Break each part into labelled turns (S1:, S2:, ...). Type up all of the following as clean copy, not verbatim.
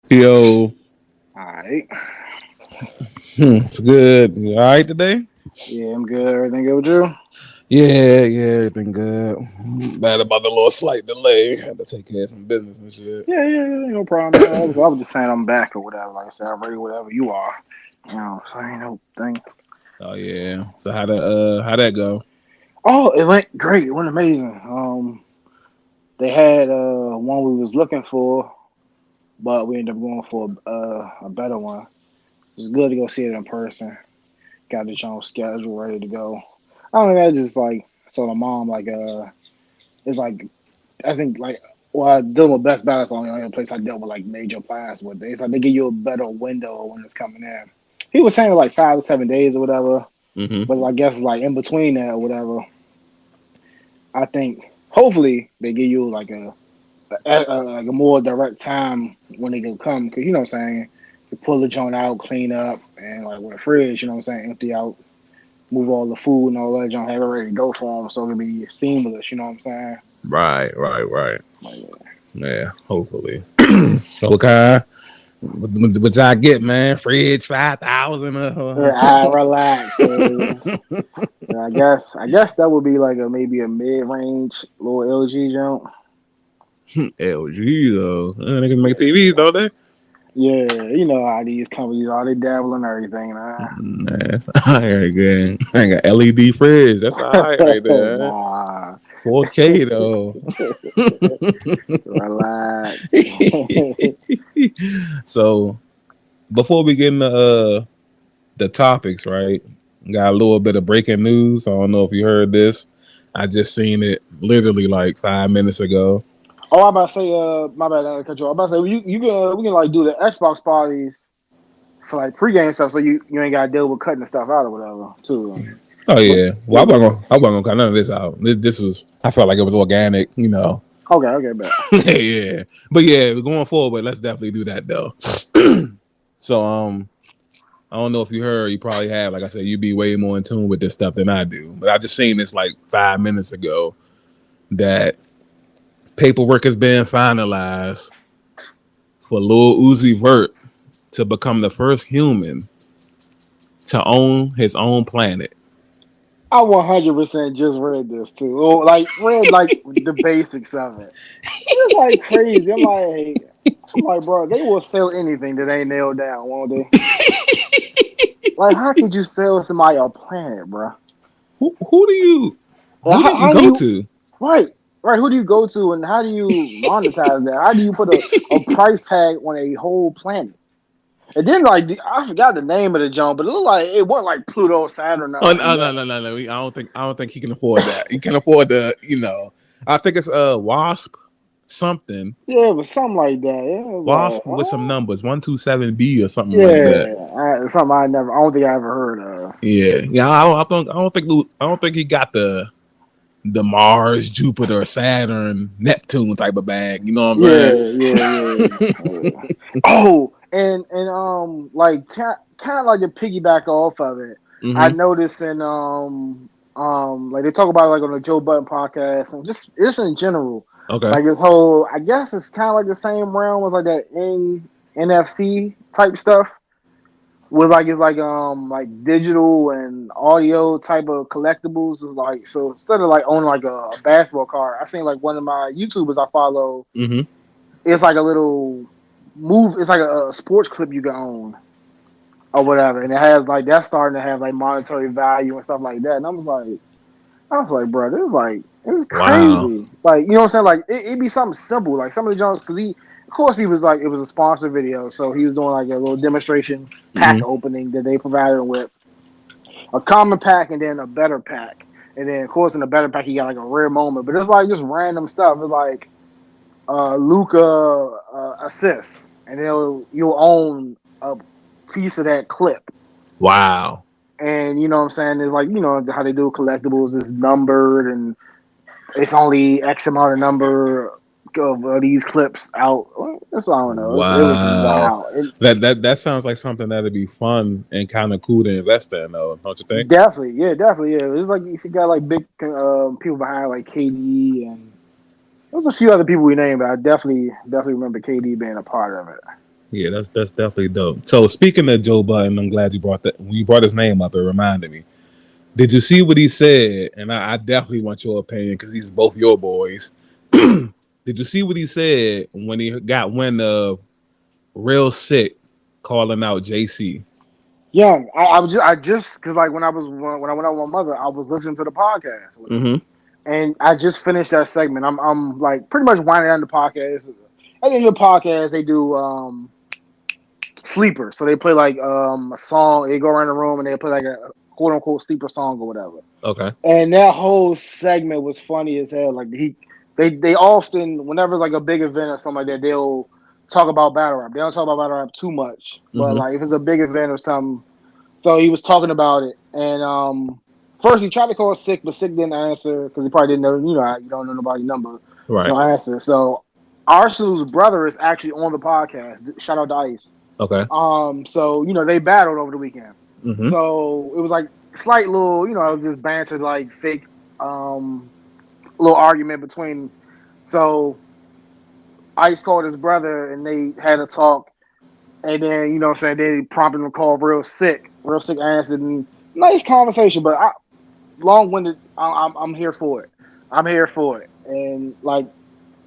S1: Yo,
S2: Alright.
S1: it's good. You all right today?
S2: Yeah, I'm good. Everything good with you?
S1: Yeah, everything good. Bad about the little slight delay. Had to take care of some business and shit.
S2: Yeah, no problem, man. I was just saying I'm back or whatever. Like I said, I'm ready, whatever you are. So ain't no thing.
S1: Oh yeah. So how that go?
S2: Oh, it went great. It went amazing. They had one we was looking for, but we ended up going for a better one. It was good to go see it in person. Got the joint schedule ready to go. I don't know. I just like told my mom it's like I think like well, I deal with Best Buy. That's the only place I dealt with like major appliance with. It's like they give you a better window when it's coming in. He was saying like 5 to 7 days or whatever,
S1: Mm-hmm.
S2: but I guess like in between that or whatever. I think hopefully they give you like a more direct time when they can come because you know what I'm saying. You pull the joint out, clean up, and like with a fridge, you know what I'm saying, empty out, move all the food and all that junk, have it ready to go for them, so it can be seamless. You know what I'm saying?
S1: Right.
S2: Like, yeah.
S1: Yeah, hopefully. Okay. What y'all get, man? Fridge 5,000.
S2: Yeah, I relax. I guess that would be like a maybe a mid range little LG jump.
S1: LG though. They can make TVs,
S2: Yeah,
S1: don't they?
S2: yeah. You know how these companies are. They dabble in everything, man.
S1: Man, all right, good. I got LED fridge. That's all right there.
S2: Nah,
S1: 4K though.
S2: relax.
S1: So before we get into the topics, right? Got a little bit of breaking news. I don't know if you heard this. I just seen it literally like 5 minutes ago.
S2: Oh, I'm about to say, my bad, I cut you off. I'm about to say, you can we can like do the Xbox parties for like pregame stuff, so you ain't gotta deal with cutting the stuff out or whatever, too.
S1: Oh
S2: But
S1: yeah. Well,
S2: yeah, go ahead.
S1: I wasn't gonna cut none of this out. This was. I felt like it was organic, you know.
S2: Okay, bet.
S1: Yeah. But yeah, going forward, let's definitely do that though. So I don't know if you heard, you probably have. Like I said, you be way more in tune with this stuff than I do. But I just seen this like 5 minutes ago that paperwork has been finalized for Lil Uzi Vert to become the first human to own his own planet.
S2: I 100% just read this too. Or like read like the basics of it. It's like crazy. I'm like, bro, they will sell anything that ain't nailed down, won't they? Like, how could you sell somebody a planet, bro?
S1: Who do you
S2: Like,
S1: who do you
S2: how do
S1: go
S2: you
S1: to?
S2: right, right? Who do you go to, and how do you monetize that? How do you put a price tag on a whole planet? And then like I forgot the name of the jump, but it looked like it wasn't like Pluto, Saturn, nothing
S1: Oh
S2: like
S1: no.
S2: that.
S1: I don't think he can afford that. He can afford the I think it's Wasp something.
S2: Yeah, it was something like that. It was
S1: Wasp
S2: like,
S1: with some
S2: huh?
S1: numbers, 127B or something like that.
S2: Yeah, something I don't think I ever heard of.
S1: Yeah. I don't think he got the Mars, Jupiter, Saturn, Neptune type of bag. You know what I'm
S2: Yeah. Oh, and like kind of like to piggyback off of it. I
S1: saying?
S2: noticed in like they talk about it, like on the Joe Budden podcast and just in general,
S1: Okay.
S2: like this whole I guess it's kind of like the same realm as like that NFC type stuff with like it's like digital and audio type of collectibles is like so instead of like owning like a basketball card, I seen like one of my YouTubers I follow.
S1: Mm-hmm.
S2: It's like a little move. It's like a sports clip you can own or whatever, and it has like that's starting to have like monetary value and stuff like that. And I was like, bro, this is like it's
S1: Wow.
S2: crazy. Like you know what I'm saying? Like it'd be something simple, like some of the jumps because of course, he was like it was a sponsored video, so he was doing like a little demonstration pack
S1: Mm-hmm.
S2: opening that they provided him with a common pack and then a better pack. And then, of course, in the better pack, he got like a rare moment, but it's like just random stuff. It's like Luca assists, and you'll own a piece of that clip.
S1: Wow.
S2: And you know what I'm saying? It's like you know how they do collectibles is numbered, and it's only X amount of number of these clips out. That's I don't know. It was
S1: Wow.
S2: wild. It,
S1: That sounds like something that'd be fun and kind of cool to invest in, though. Don't you think?
S2: definitely, yeah. It's like if you got like big people behind like KD and there's a few other people we named, but I definitely remember KD being a part of it.
S1: Yeah, that's definitely dope. So speaking of Joe Budden, I'm glad you brought that. When you brought his name up, it reminded me. Did you see what he said? And I definitely want your opinion because these both your boys. Did you see what he said when he got wind of Real Sick calling out JC?
S2: Yeah, I just because like when I went out with my mother, I was listening to the podcast,
S1: Mm-hmm.
S2: and I just finished that segment. I'm like pretty much winding down the podcast. At the end of the podcast, they do sleeper, so they play like a song. They go around the room and they play like a quote unquote sleeper song or whatever.
S1: Okay.
S2: And that whole segment was funny as hell. Like they often, whenever it's like a big event or something like that, they'll talk about battle rap. They don't talk about battle rap too much, but
S1: Mm-hmm.
S2: like if it's a big event or something, so he was talking about it. And first he tried to call Sick, but Sick didn't answer because he probably didn't know. You know, you don't know nobody's number, you
S1: Right.
S2: don't answer. So Arsenal's brother is actually on the podcast. Shout out to Ice.
S1: Okay.
S2: So they battled over the weekend.
S1: Mm-hmm.
S2: So it was like slight little, just banter, like fake, um, little argument between. So Ice called his brother, and they had a talk, and then what I'm saying, they prompted him to call Real Sick. Real Sick answered, and nice conversation, but long winded. I'm here for it. I'm here for it, and like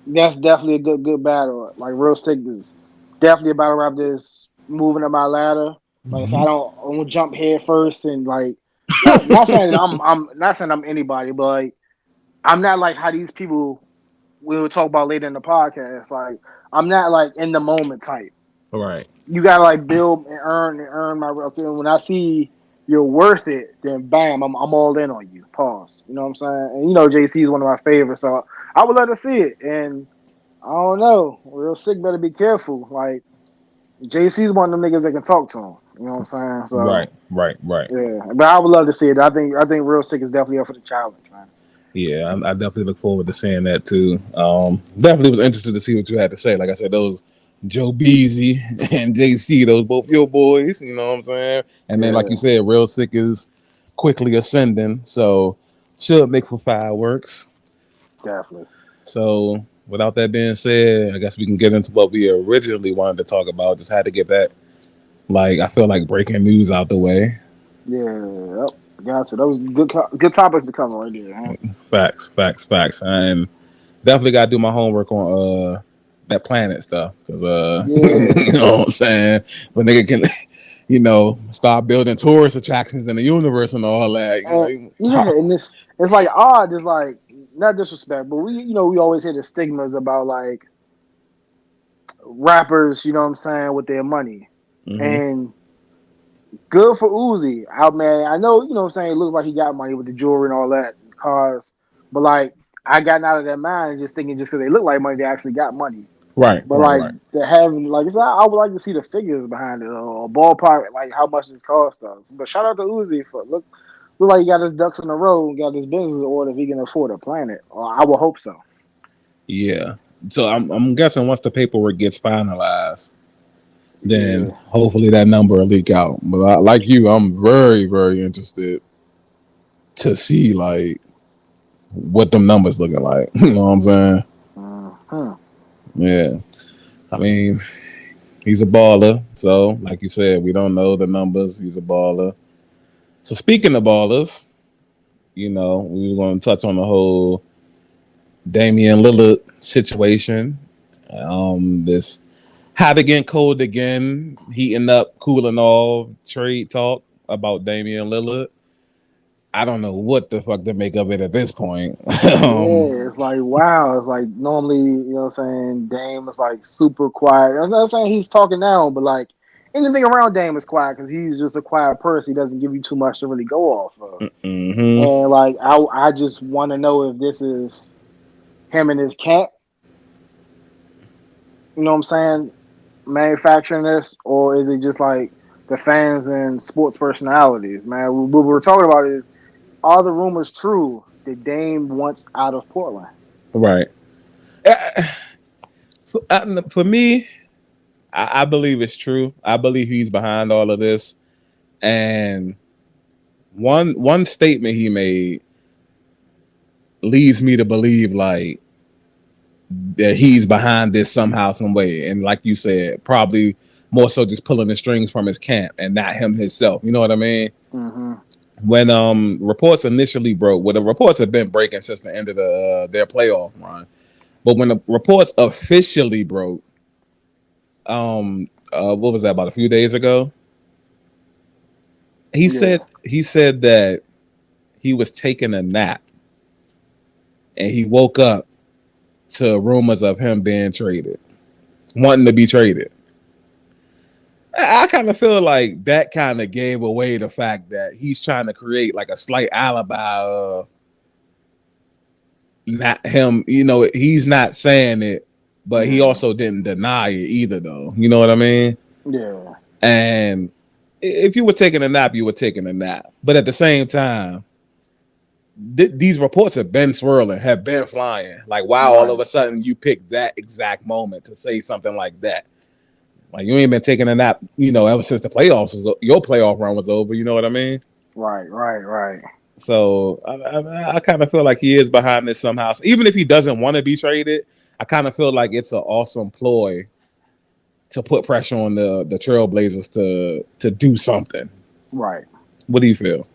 S2: that's definitely a good battle. Like Real Sick is definitely a battle rap that's moving up my ladder. Like I said,
S1: Mm-hmm.
S2: I won't jump head first and like not saying that I'm not saying I'm anybody, but like I'm not like how these people we will talk about later in the podcast. Like I'm not like in the moment type.
S1: Right.
S2: You gotta like build and earn my okay. When I see you're worth it, then bam, I'm all in on you. Pause. You know what I'm saying? And JC is one of my favorites, so I would love to see it. And I don't know. Real Sick better be careful. Like JC's one of them niggas that can talk to him. You know what I'm saying? So
S1: Right. Right. Right.
S2: yeah, but I would love to see it. I think Real Sick is definitely up for the challenge, man.
S1: Yeah, I definitely look forward to seeing that too. Definitely was interested to see what you had to say. Like I said, those Joe Beasy and JC, those both your boys. You know what I'm saying? And then, like you
S2: Yeah,
S1: said, Real Sick is quickly ascending, so should make for fireworks.
S2: definitely.
S1: So, without that being said, I guess we can get into what we originally wanted to talk about. Just had to get that, like, I feel like breaking news out the way.
S2: Yeah, yep. Gotcha. That was good topics to cover right there, huh?
S1: Facts, facts, facts. And definitely got to do my homework on that planet stuff because
S2: Yeah.
S1: you know what I'm saying. But nigga can start building tourist attractions in the universe and all that.
S2: Yeah, and it's like odd. It's like not disrespect, but we always hear the stigmas about like rappers. You know what I'm saying with their money,
S1: Mm-hmm.
S2: and good for Uzi. I man, I know what I'm saying. It looks like he got money with the jewelry and all that, and cars, but like I gotten out of that mind just thinking just because they look like money, they actually got money.
S1: Right,
S2: But
S1: right,
S2: like
S1: right.
S2: they having like I would like to see the figures behind it or ballpark like how much this cost us. But shout out to Uzi for look like he got his ducks in a row and got his business in order if he can afford a planet. Or I will hope so.
S1: Yeah. So I'm guessing once the paperwork gets finalized, then
S2: Yeah,
S1: hopefully that number will leak out. But like you, I'm very, very interested to see like what them numbers looking like. You know what I'm saying?
S2: uh-huh.
S1: Yeah. I mean, he's a baller. So, like you said, we don't know the numbers. He's a baller. So, speaking of ballers, we were going to touch on the whole Damian Lillard situation. This hot again, cold again, heating up, cooling off, trade talk about Damian Lillard. I don't know what the fuck to make of it at this point. um,
S2: Yeah, it's like wow. It's like normally, what I'm saying, Dame is like super quiet. I'm not saying he's talking now, but like anything around Dame is quiet because he's just a quiet person. He doesn't give you too much to really go off of.
S1: hmm
S2: And like I just want to know if this is him and his cat, what I'm saying, manufacturing this, or is it just like the fans and sports personalities, man? What we're talking about is are the rumors true that Dame wants out of Portland?
S1: Right. Uh, for me, I believe it's true. I believe he's behind all of this. And one statement he made leads me to believe that he's behind this somehow, some way. And like you said, probably more so just pulling the strings from his camp and not him himself. You know what I mean?
S2: Mm-hmm.
S1: When reports initially broke, well, the reports have been breaking since the end of their playoff run. But when the reports officially broke, what was that, about a few days ago? He
S2: Yeah.
S1: said he said that he was taking a nap and he woke up to rumors of him being traded, wanting to be traded. I kind of feel like that kind of gave away the fact that he's trying to create like a slight alibi of not him. You know, he's not saying it, but he
S2: Yeah.
S1: also didn't deny it either, though. You know what I mean?
S2: Yeah.
S1: And if you were taking a nap, you were taking a nap. But at the same time, these reports have been swirling, have been flying. Like, wow, all of
S2: Right.
S1: a sudden you picked that exact moment to say something like that. Like, you ain't been taking a nap, you know, ever since the playoffs was your playoff run was over. You know what I mean?
S2: Right. Right. Right.
S1: So I kind of feel like he is behind this somehow. So even if he doesn't want to be traded, I kind of feel like it's an awesome ploy to put pressure on the Trailblazers to do something.
S2: Right.
S1: What do you feel?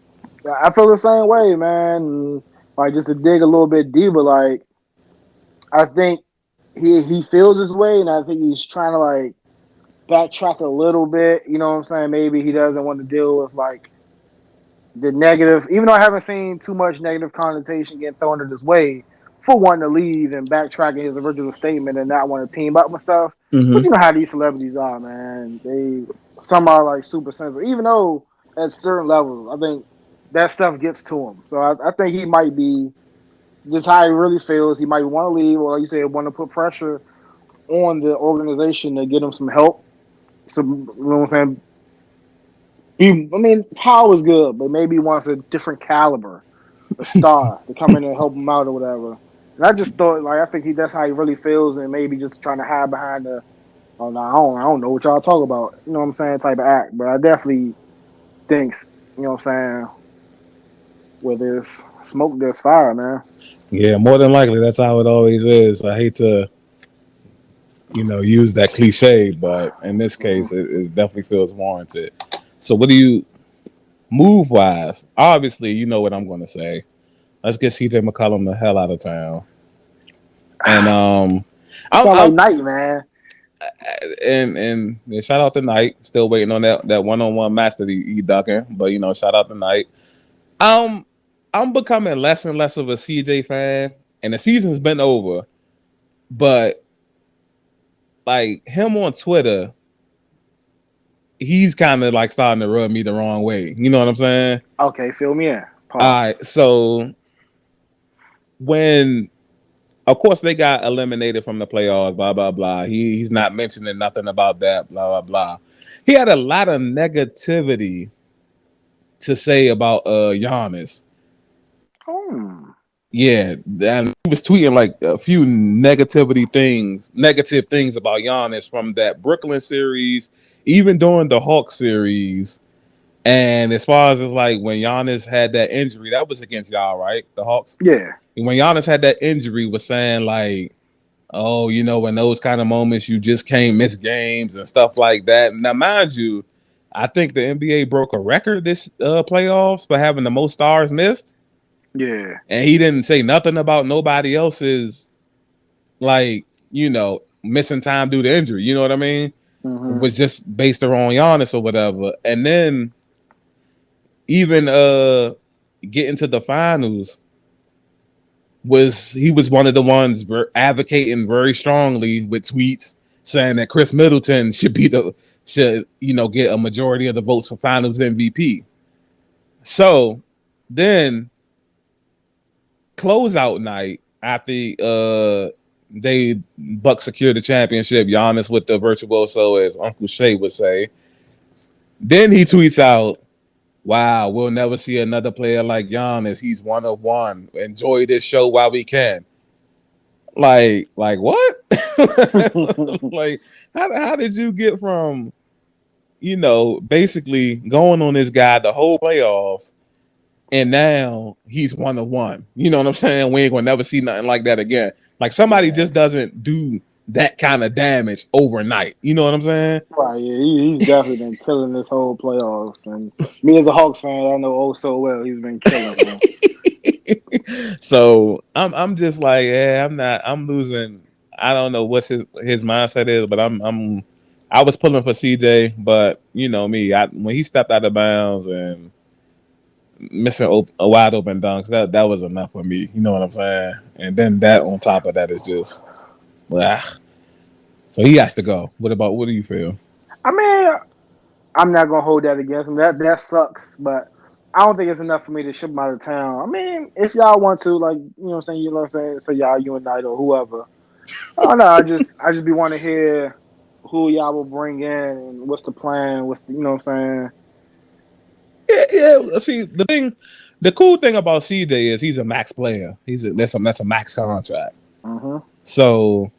S2: I feel the same way, man. And, like, just to dig a little bit deeper, like, I think he feels his way, and I think he's trying to like backtrack a little bit. You know what I'm saying? Maybe he doesn't want to deal with like the negative, even though I haven't seen too much negative connotation getting thrown at his way for wanting to leave and backtracking his original statement and not want to team up with stuff. But
S1: Mm-hmm.
S2: you know how these celebrities are, man. Some are like super sensitive, even though at certain levels, I think that stuff gets to him. So I think he might be just how he really feels. He might want to leave, or like you said, want to put pressure on the organization to get him some help. Some, you know what I'm saying? I mean, power is good, but maybe he wants a different caliber, a star to come in and help him out or whatever. And I just thought, like, I think that's how he really feels, and maybe just trying to hide behind the, oh no, I don't know what y'all talk about, you know what I'm saying, type of act. But I definitely think, you know what I'm saying, where there's smoke, there's fire, man.
S1: Yeah, more than likely, that's how it always is. I hate to, you know, use that cliche, but in this
S2: Mm-hmm.
S1: case, it definitely feels warranted. So, what do you move wise? Obviously, you know what I'm going to say. Let's get CJ McCollum the hell out of town. And
S2: Sound like
S1: I'm
S2: night, man.
S1: and yeah, shout out to Knight. Still waiting on that one on one match that he ducking, but you know, shout out to Knight. Um, I'm becoming less and less of a CJ fan, and the season's been over. But like him on Twitter, he's kind of like starting to rub me the wrong way. You know what I'm saying?
S2: Okay, fill me in.
S1: All
S2: Pause.
S1: right, so when of course they got eliminated from the playoffs, blah blah blah. He's not mentioning nothing about that, blah blah blah. He had a lot of negativity to say about Giannis.
S2: Hmm.
S1: Yeah, and he was tweeting like a few negative things about Giannis from that Brooklyn series, even during the Hawks series. And as far as it's like when Giannis had that injury, that was against y'all, right? The Hawks.
S2: Yeah.
S1: And when Giannis had that injury, was saying like, oh, you know, in those kind of moments, you just can't miss games and stuff like that. Now, mind you, I think the NBA broke a record this playoffs for having the most stars missed,
S2: Yeah.
S1: and he didn't say nothing about nobody else's like, you know, missing time due to injury. You know what I mean? It
S2: Mm-hmm.
S1: was just based around Giannis or whatever. And then even getting to the finals was he was one of the ones advocating very strongly with tweets saying that Chris Middleton should you know get a majority of the votes for Finals MVP. So then closeout night after they Bucks secured the championship, Giannis with the virtuoso, as Uncle Shay would say. Then he tweets out, "Wow, we'll never see another player like Giannis. He's one of one. Enjoy this show while we can." Like what? Like how did you get from you know basically going on this guy the whole playoffs and now he's one of one? You know what I'm saying? We ain't gonna never see nothing like that again. Like somebody
S2: Yeah.
S1: just doesn't do that kind of damage overnight. You know what I'm saying?
S2: Right, yeah, he's definitely been killing this whole playoffs. And me as a Hawks fan, I know oh so well he's been killing, man.
S1: So I'm just like, yeah, I'm losing. I don't know what his mindset is, but I was pulling for CJ, but you know me, when he stepped out of bounds and missing a wide open dunks, that was enough for me. You know what I'm saying? And then that on top of that is just, ah. So he has to go. What do you feel?
S2: I mean, I'm not gonna hold that against him. That sucks, but I don't think it's enough for me to ship him out of town. I mean, if y'all want to, like, you know what I'm saying, you know what I'm saying, say y'all unite or whoever. I don't know. I just be want to hear who y'all will bring in and what's the plan. What's the, you know what I'm saying?
S1: Yeah, yeah. See, the cool thing about CJ is he's a max player. That's a max contract.
S2: Mm-hmm.
S1: So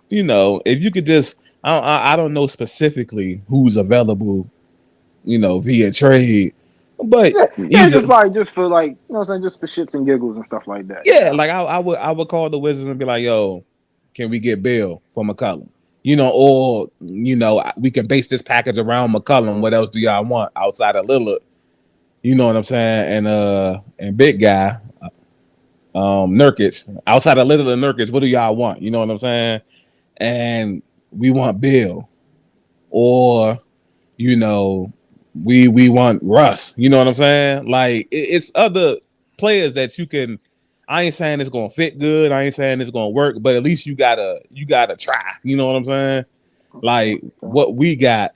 S1: if you could just, I don't know specifically who's available, via trade, but
S2: Yeah, yeah,
S1: he's
S2: just like just for like you know what I'm saying, just for shits and giggles and stuff like that.
S1: yeah. Like I would call the Wizards and be like, yo, can we get Bill for McCollum? Or we can base this package around McCollum. What else do y'all want outside of Lillard? You know what I'm saying? And big guy, Nurkic. Outside of Lillard and Nurkic, what do y'all want? You know what I'm saying? And we want Bill, or you know, we want Russ. You know what I'm saying? Like it's other players that you can. I ain't saying it's gonna fit good. I ain't saying it's gonna work, but at least you gotta try. You know what I'm saying?
S2: Okay,
S1: Like
S2: okay.
S1: what we got,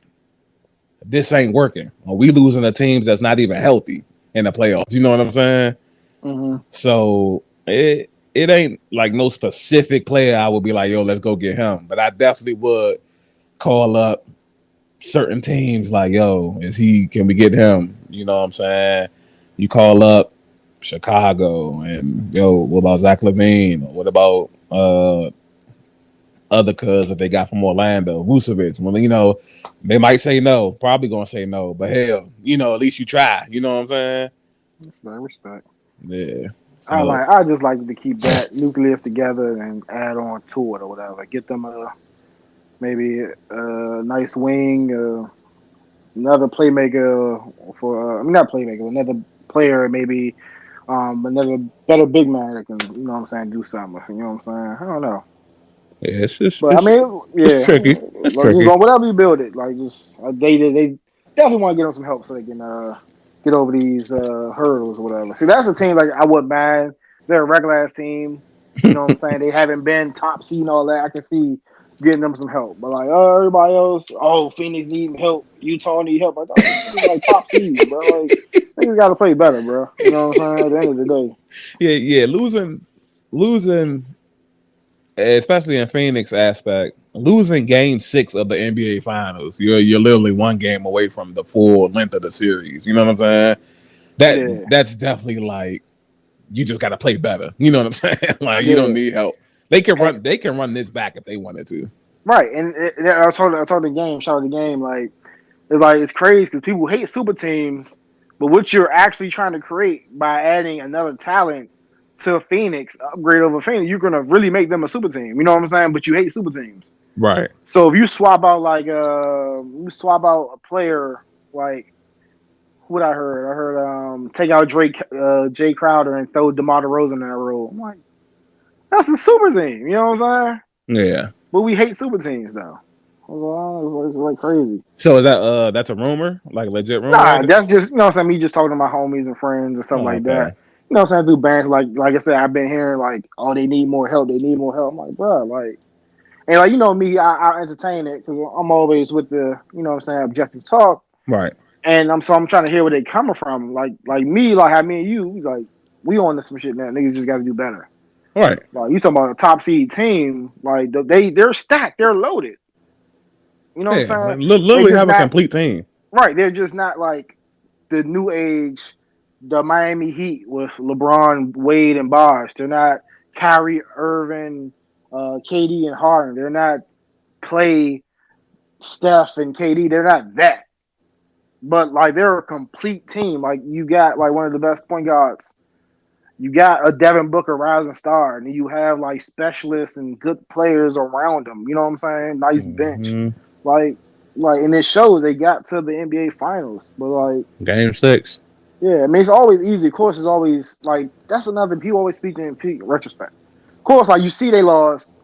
S1: this ain't working. Or we losing the teams that's not even healthy in the playoffs. You know what I'm saying?
S2: Mm-hmm.
S1: So it ain't like no specific player I would be like, yo, let's go get him. But I definitely would call up certain teams like, yo, can we get him? You know what I'm saying? You call up Chicago and yo, what about Zach LaVine? Or what about other cuz that they got from Orlando, Vucevic? Well, they might say no, probably gonna say no, but hell, at least you try. You know what I'm saying?
S2: Respect, respect.
S1: Yeah.
S2: I
S1: So
S2: like. I just like to keep that nucleus together and add on to it or whatever. Get them maybe a nice wing, another playmaker for. I mean, not playmaker, another player maybe. Another better big man that can, you know what I'm saying, do something. You know what I'm saying? I don't know.
S1: yeah, it's
S2: But I
S1: it's
S2: mean,
S1: it's
S2: yeah,
S1: tricky. It's
S2: like you
S1: tricky.
S2: know, whatever you build it, like just they definitely want to get them some help so they can get over these hurdles or whatever. See, that's a team like I wouldn't mind. They're a regular ass team. You know what I'm saying? They haven't been top seed and all that. I can see getting them some help. But like, oh, everybody else, oh, Phoenix need help, Utah need help. Like, oh, these niggas like top seeds, bro. Like, niggas got to play better, bro. You know what I'm saying? At the end of the day.
S1: Yeah, yeah. Losing, especially in Phoenix aspect, losing game 6 of the NBA finals. You're literally one game away from the full length of the series. You know what I'm saying? That
S2: Yeah,
S1: that's definitely like you just gotta play better. You know what I'm saying? Like you don't
S2: yeah.
S1: need help. They can
S2: And,
S1: run they can run this back if they wanted to.
S2: right, and I told the game, shout out the game, like it's crazy because people hate super teams, but what you're actually trying to create by adding another talent to Phoenix, upgrade over Phoenix, you're gonna really make them a super team. You know what I'm saying? But you hate super teams.
S1: Right.
S2: So if you swap out you swap out a player like what I heard take out Drake, Jay Crowder and throw DeMar DeRozan in that role. I'm like, that's a super team. You know what I'm saying?
S1: Yeah.
S2: But we hate super teams though. It's like crazy.
S1: So is that's a rumor? Like a legit rumor?
S2: Nah, that's just you know what I'm saying. Me just talking to my homies and friends and stuff
S1: Oh,
S2: like that.
S1: okay.
S2: You know what I'm saying? Through bands, like I said, I've been hearing like, oh, they need more help. They need more help. I'm like, bro, like, and like you know me, I entertain it because I'm always with the you know what I'm saying objective talk,
S1: Right.
S2: and I'm trying to hear where they coming from. Like me, like how me and you, like we on this some shit now. Niggas just got to do better.
S1: Right.
S2: Like you talking about a top seed team, like they're stacked, they're loaded. You know what I'm
S1: Yeah.
S2: saying?
S1: Like,
S2: They
S1: literally
S2: just
S1: have a
S2: not
S1: complete team.
S2: right. They're just not like the new age, the Miami Heat with LeBron, Wade, and Bosh. They're not Kyrie Irving, KD, and Harden. They're not Clay, Steph, and KD. They're not that. But like they're a complete team. Like you got like one of the best point guards You got a Devin Booker rising star, and you have like specialists and good players around him. You know what I'm saying? Nice bench,
S1: Hmm.
S2: like and it shows they got to the NBA Finals. But like,
S1: Game 6.
S2: yeah, I mean it's always easy. Of course, it's always like that's another people always speak in retrospect. Of course, like you see they lost,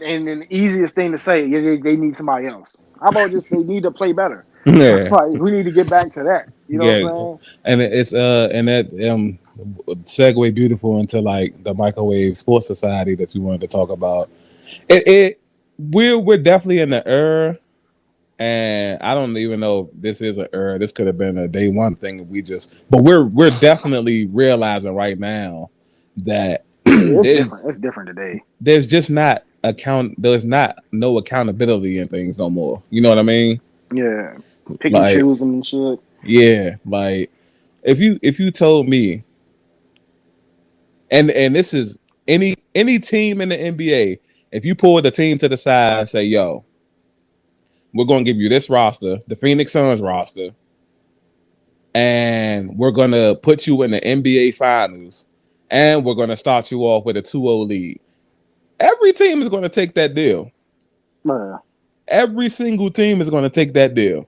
S2: and then the easiest thing to say, yeah, they need somebody else. How about just they need to play better?
S1: Yeah,
S2: Like we need to get back to that. You know what
S1: yeah,
S2: I'm
S1: and it's and that segue beautiful into like the microwave sports society that you wanted to talk about. It we're definitely in the era, and I don't even know if this is an era. This could have been a day one thing. But we're definitely realizing right now that
S2: saying? Yeah, it's
S1: there's
S2: different. It's different today.
S1: there's just not there's not no accountability in things no more. You know what I mean?
S2: Yeah, pick and
S1: Like,
S2: choosing and shit.
S1: yeah, like if you told me, and this is any team in the NBA, if you pull the team to the side and say, yo, we're gonna give you this roster, the Phoenix Suns roster, and we're gonna put you in the NBA finals, and we're gonna start you off with a 2-0 lead. Every team is gonna take that deal.
S2: Man,
S1: Every single team is gonna take that deal.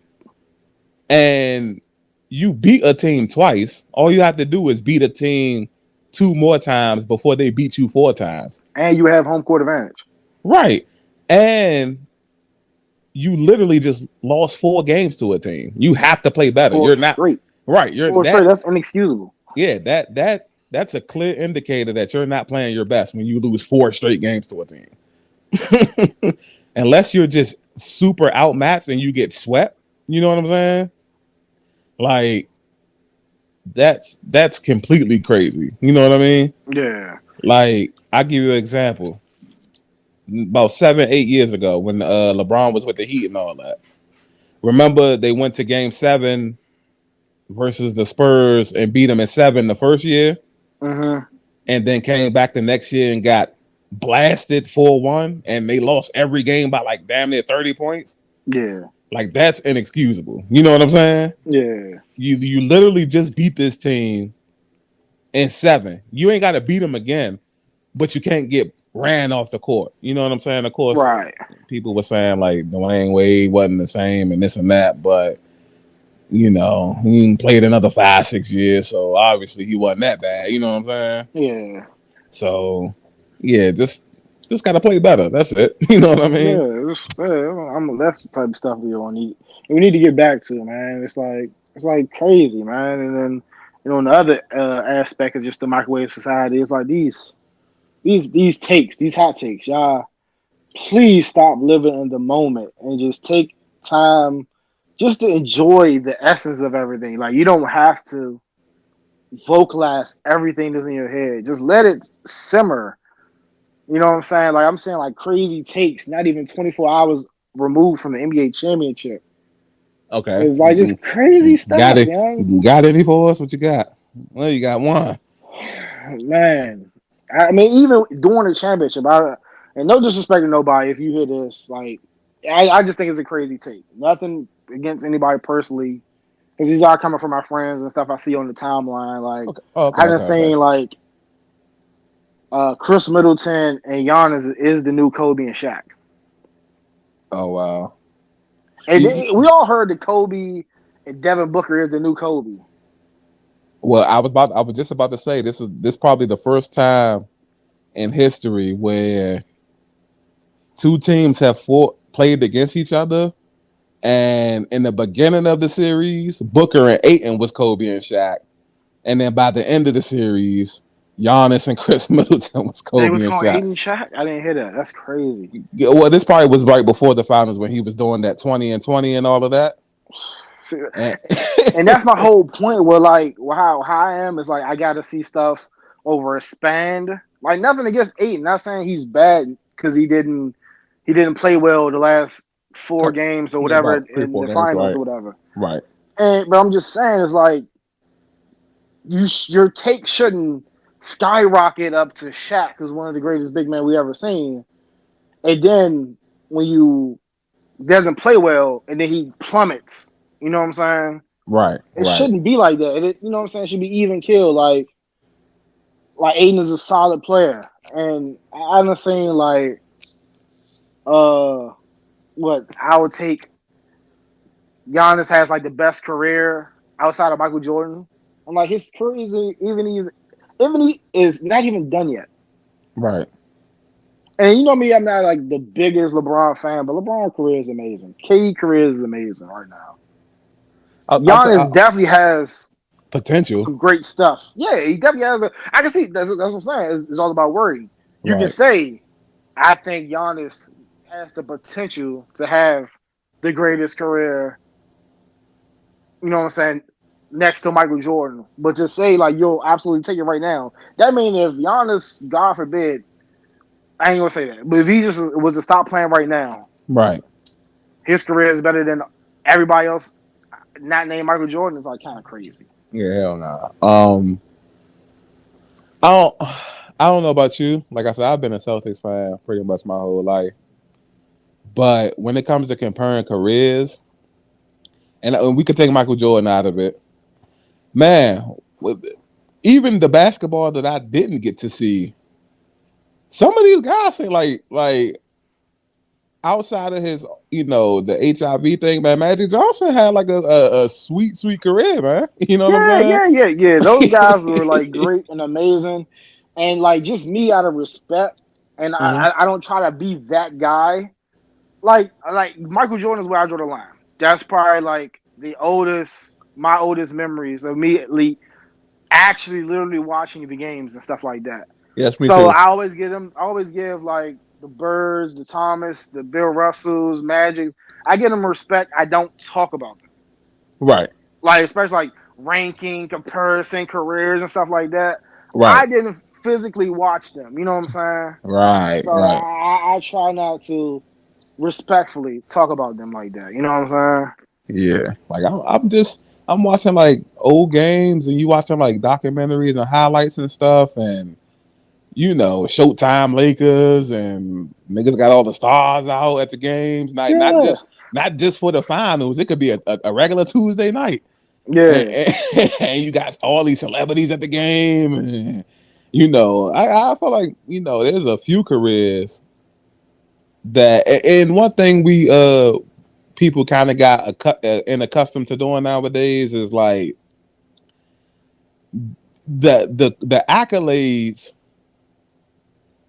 S1: And you beat a team twice. All you have to do is beat a team two more times before they beat you four times.
S2: and you have home court advantage.
S1: Right. And you literally just lost 4 games to a team. You have to play better.
S2: Four
S1: You're not
S2: straight.
S1: right. You're
S2: 4 straight.
S1: that
S2: That's inexcusable.
S1: yeah, that's a clear indicator that you're not playing your best when you lose 4 straight games to a team. Unless you're just super outmatched and you get swept. You know what I'm saying? Like that's completely crazy. You know what I mean?
S2: Yeah.
S1: Like I'll give you an example. About 7, 8 years ago, when LeBron was with the Heat and all that. Remember they went to Game 7 versus the Spurs and beat them in 7 the first year,
S2: Mm-hmm.
S1: and then came back the next year and got blasted 4-1, and they lost every game by like damn near 30 points.
S2: Yeah.
S1: Like that's inexcusable. You know what I'm saying?
S2: Yeah.
S1: You literally just beat this team in 7. You ain't got to beat them again, but you can't get ran off the court. You know what I'm saying? Of course,
S2: Right.
S1: people were saying like Dwayne Wade wasn't the same and this and that, but he played another 5, 6 years, so obviously he wasn't that bad. You know what I'm saying?
S2: Yeah.
S1: So yeah, just gotta play better. That's it. You know what I mean?
S2: Yeah. That's the type of stuff we all need. We need to get back to, man. It's like crazy, man. And then the other aspect of just the microwave society is like these takes, these hot takes, y'all. Please stop living in the moment and just take time just to enjoy the essence of everything. Like you don't have to vocalize everything that's in your head. Just let it simmer. You know what I'm saying? Like I'm saying like crazy takes, not even 24 hours removed from the NBA championship.
S1: Okay.
S2: It's like just crazy
S1: Got
S2: stuff,
S1: it.
S2: man.
S1: Got any for us? What you got? Well, you got one.
S2: Man. I mean, even during the championship, and no disrespect to nobody if you hear this, like I just think it's a crazy take. Nothing against anybody personally. Because these are coming from my friends and stuff I see on the timeline. Like
S1: Okay. Oh, okay.
S2: I done
S1: Okay. Okay.
S2: saying like Chris Middleton and Giannis is the new Kobe and Shaq.
S1: Oh wow.
S2: And
S1: You,
S2: we all heard that Kobe and Devin Booker is the new Kobe.
S1: well, I was just about to say this probably the first time in history where two teams have played against each other, and in the beginning of the series, Booker and Aiton was Kobe and Shaq, and then by the end of the series, Giannis and Chris Middleton was
S2: They
S1: Kobe
S2: was
S1: and
S2: called
S1: Shaq.
S2: Aiden Shaq. I didn't hear that. That's crazy.
S1: Yeah, well, this probably was right before the finals when he was doing that 20 and 20 and all of that. And
S2: And that's my whole point. Where like how I am is like I got to see stuff over a span. Like nothing against Aiden. Not saying he's bad because he didn't play well the last 4 games or
S1: yeah,
S2: whatever
S1: about three,
S2: in
S1: four
S2: the
S1: games,
S2: finals
S1: right?
S2: or whatever.
S1: Right.
S2: But I'm just saying it's like your take shouldn't skyrocket up to Shaq, who's one of the greatest big men we ever seen, and then when you doesn't play well and then he plummets. You know what I'm saying?
S1: Right.
S2: It
S1: Right.
S2: shouldn't be like that. You know what I'm saying? It should be even kill. Like like Aiden is a solid player, and I've seen like uh what I would take. Giannis has like the best career outside of Michael Jordan. I'm like his career is even he is not even done yet.
S1: Right.
S2: And you know me, I'm not like the biggest LeBron fan, but LeBron's career is amazing. KD career is amazing right now.
S1: I
S2: Giannis definitely has
S1: potential.
S2: some great stuff. Yeah, he definitely has. I can see that's what I'm saying. It's all about wording. You can
S1: Right.
S2: say, I think Giannis has the potential to have the greatest career. You know what I'm saying? Next to Michael Jordan, but to say like you'll absolutely take it right now, that means if Giannis, God forbid, I ain't gonna say that, but if he just was to stop playing right now,
S1: Right.
S2: his career is better than everybody else not named Michael Jordan. Is like kind of crazy.
S1: Yeah, hell nah. I don't I don't know about you. Like I said, I've been a Celtics fan pretty much my whole life. But when it comes to comparing careers, and we could take Michael Jordan out of it, man, even the basketball that I didn't get to see, some of these guys say like outside of his, the HIV thing, man, Magic Johnson had like a sweet career, man. You know what
S2: Yeah,
S1: I'm
S2: yeah, yeah, yeah. Those guys were like
S1: saying?
S2: great and amazing, and like just me out of respect, and
S1: Hmm.
S2: I don't try to be that guy. Like Michael Jordan is where I draw the line. That's probably like my oldest memories of me actually literally watching the games and stuff like that.
S1: Yes, me
S2: So
S1: too.
S2: I always give them, I always give like the Birds, the Thomas, the Bill Russells, Magic. I give them respect. I don't talk about them,
S1: Right,
S2: like especially like ranking, comparison, careers, and stuff like that.
S1: right,
S2: I didn't physically watch them. You know what I'm saying?
S1: right,
S2: So
S1: right.
S2: I try not to respectfully talk about them like that. You know what I'm
S1: Yeah, like I'm watching like old games, and you watching like documentaries and highlights and stuff, and Showtime Lakers and niggas got all the stars out at the games. Not not
S2: saying?
S1: just not just for the finals. It could be a regular Tuesday night,
S2: Yeah,
S1: and,
S2: yeah.
S1: and you got all these celebrities at the game. And, I feel like there's a few careers that, and one thing we people kind of got and accustomed to doing nowadays is like the accolades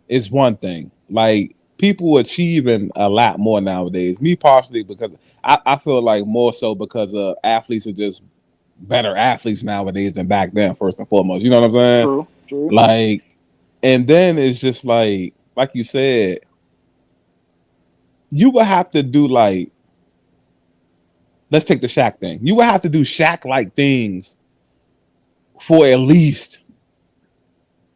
S1: is one thing. Like people achieving a lot more nowadays. Me partially because I feel like more so because athletes are just better athletes nowadays than back then. First and foremost, you know what I'm saying?
S2: True, true.
S1: Like, and then it's just like you said, you would have to do like, let's take the Shaq thing. You would have to do Shaq like things for at least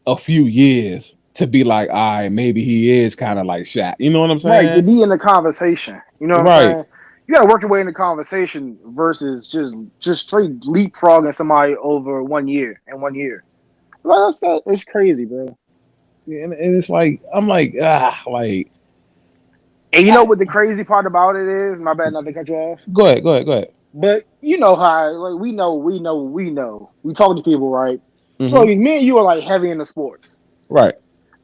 S1: a few years to be like, all right, maybe he is kind of like Shaq. You know what I'm
S2: Right, to
S1: saying?
S2: be in the conversation. You know what I'm
S1: Right.
S2: saying? You got to work your way in the conversation versus just straight leapfrogging somebody over 1 year and 1 year. Well, it's crazy, bro.
S1: And it's like I'm like like
S2: And you know
S1: I,
S2: what the crazy part about it is? My bad, not to cut you off.
S1: go ahead.
S2: But you know how like we know. We talk to people, right? So
S1: Mm-hmm.
S2: me and you are like heavy into sports,
S1: Right.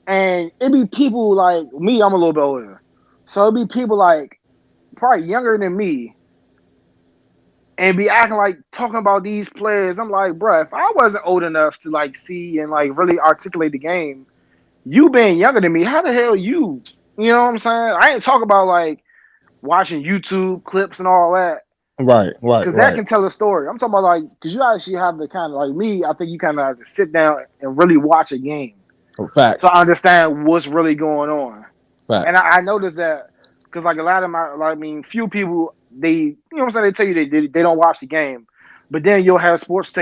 S2: and it be people like me. I'm a little bit older, so it be people like probably younger than me and be acting like talking about these players. I'm like, bruh, if I wasn't old enough to like see and like really articulate the game, you being younger than me, how the hell you? You know what I'm saying? I ain't talk about like watching YouTube clips and all that
S1: Right. Right.
S2: because that
S1: Right.
S2: can tell a story. I'm talking about like because you actually have the kind of like me. I think you kind of have to sit down and really watch a game to
S1: Facts.
S2: understand what's really going on. And
S1: Facts.
S2: I noticed that because like a lot of my, like, I mean, few people you know what I'm saying, they tell you they don't watch the game, but then you'll have sports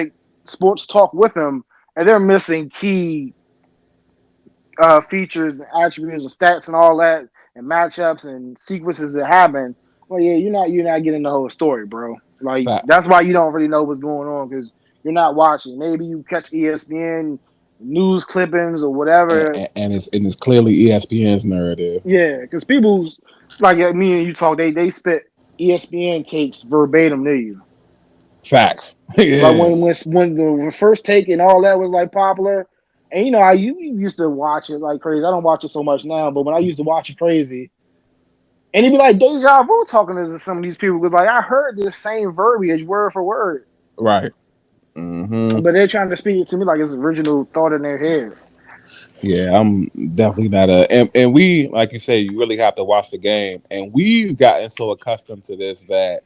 S2: talk with them, and they're missing key features and attributes and stats and all that and matchups and sequences that happen. Well, yeah, you're not getting the whole story, bro. Like
S1: Fact.
S2: that's why you don't really know what's going on because you're not watching. Maybe you catch ESPN news clippings or whatever.
S1: And it's clearly ESPN's narrative.
S2: Yeah, because people's like me and you talk, they spit ESPN takes verbatim to you.
S1: Facts.
S2: Like
S1: Yeah.
S2: when the first take and all that was like popular, And you know, I you used to watch it like crazy. I don't watch it so much now, but when I used to watch it crazy, and it'd be like deja vu talking to some of these people because like I heard this same verbiage word for word,
S1: Right. Hmm.
S2: but they're trying to speak it to me like it's original thought in their head.
S1: Yeah, I'm definitely not a and we like you say, you really have to watch the game. And we've gotten so accustomed to this that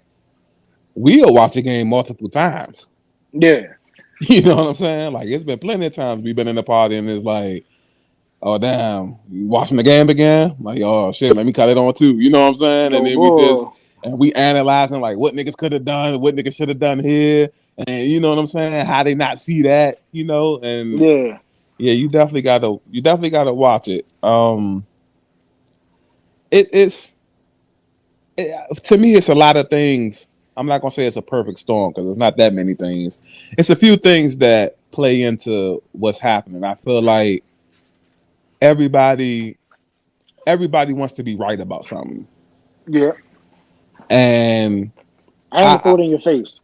S1: we'll watch the game multiple times.
S2: Yeah,
S1: You know what I'm saying? Like it's been plenty of times we've been in the party and it's like, oh damn, you watching the game again? Like, oh shit, let me cut it on too. You know what I'm saying? And
S2: oh
S1: then we
S2: boy,
S1: just and we analyzing like what niggas could have done, what niggas should have done here, and you know what I'm saying? How they not see that, you know? And
S2: yeah,
S1: yeah, you definitely gotta watch it. It's to me, it's a lot of things. I'm not gonna say it's a perfect storm because there's not that many things. It's a few things that play into what's happening. I feel like everybody everybody wants to be right about something,
S2: yeah,
S1: and
S2: and
S1: I
S2: throw it in your face.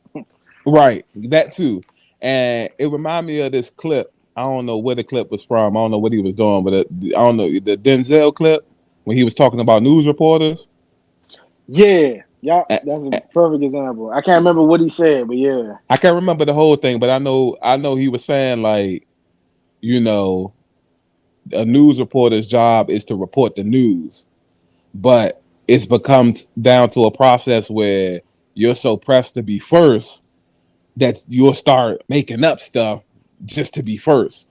S1: right that too. And it reminded me of this clip. I don't know where the clip was from. I don't know what he was doing, but I don't know the Denzel clip when he was talking about news reporters.
S2: Yeah, yeah, that's a perfect example. I can't remember what he said, but yeah,
S1: I can't remember the whole thing, but I know he was saying like, you know, a news reporter's job is to report the news, but it's become down to a process where you're so pressed to be first that you'll start making up stuff just to be first.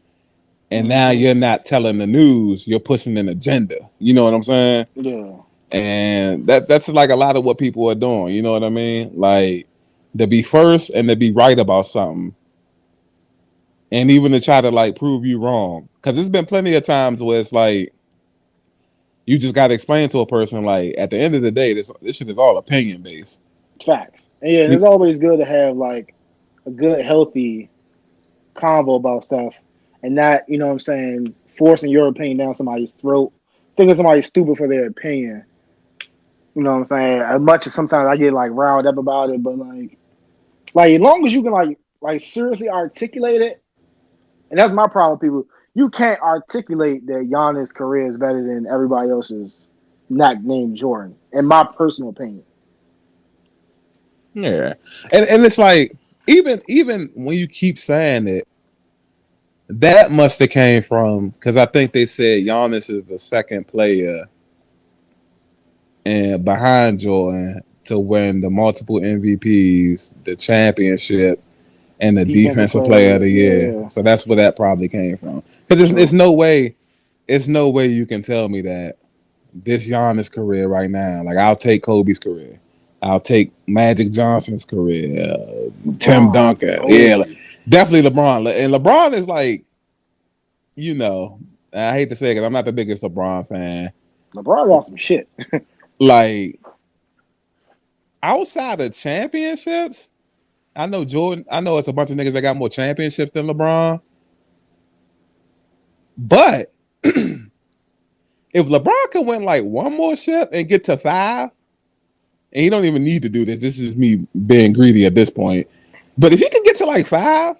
S1: And now
S2: hmm
S1: you're not telling the news, you're pushing an agenda. You know what I'm saying?
S2: yeah,
S1: And that's like a lot of what people are doing. You know what I mean? Like to be first and to be right about something and even to try to like prove you wrong. Because there's been plenty of times where it's like you just got to explain to a person like at the end of the day, this shit is all opinion based.
S2: facts. And yeah, and
S1: You,
S2: it's always good to have like a good, healthy convo about stuff, and not you know what I'm saying forcing your opinion down somebody's throat, thinking somebody's stupid for their opinion. You know what I'm saying? As much as sometimes I get like riled up about it, but like as long as you can like seriously articulate it, and that's my problem with people. You can't articulate that Giannis' career is better than everybody else's not named Jordan, in my personal opinion.
S1: yeah, and it's like even when you keep saying it, that must have came from because I think they said Giannis is the second player and behind Jordan to win the multiple MVPs, the championship, and the
S2: Defensive
S1: defensive
S2: player,
S1: player of the year.
S2: yeah,
S1: So that's where that probably came from. Because it's
S2: true.
S1: no way, it's no way you can tell me that this Giannis career right now. Like I'll take Kobe's career. I'll take Magic Johnson's career. Tim
S2: LeBron,
S1: Duncan. Yeah, like,
S2: Kobe,
S1: definitely LeBron. And LeBron is like, you know, I hate to say it because I'm not the biggest LeBron fan.
S2: LeBron got some shit.
S1: Like outside of championships, I know Jordan. I know it's a bunch of niggas that got more championships than LeBron. But if LeBron can win like one more ship and get to five, and he don't even need to do this. This is me being greedy at this point. But if he can get to like five,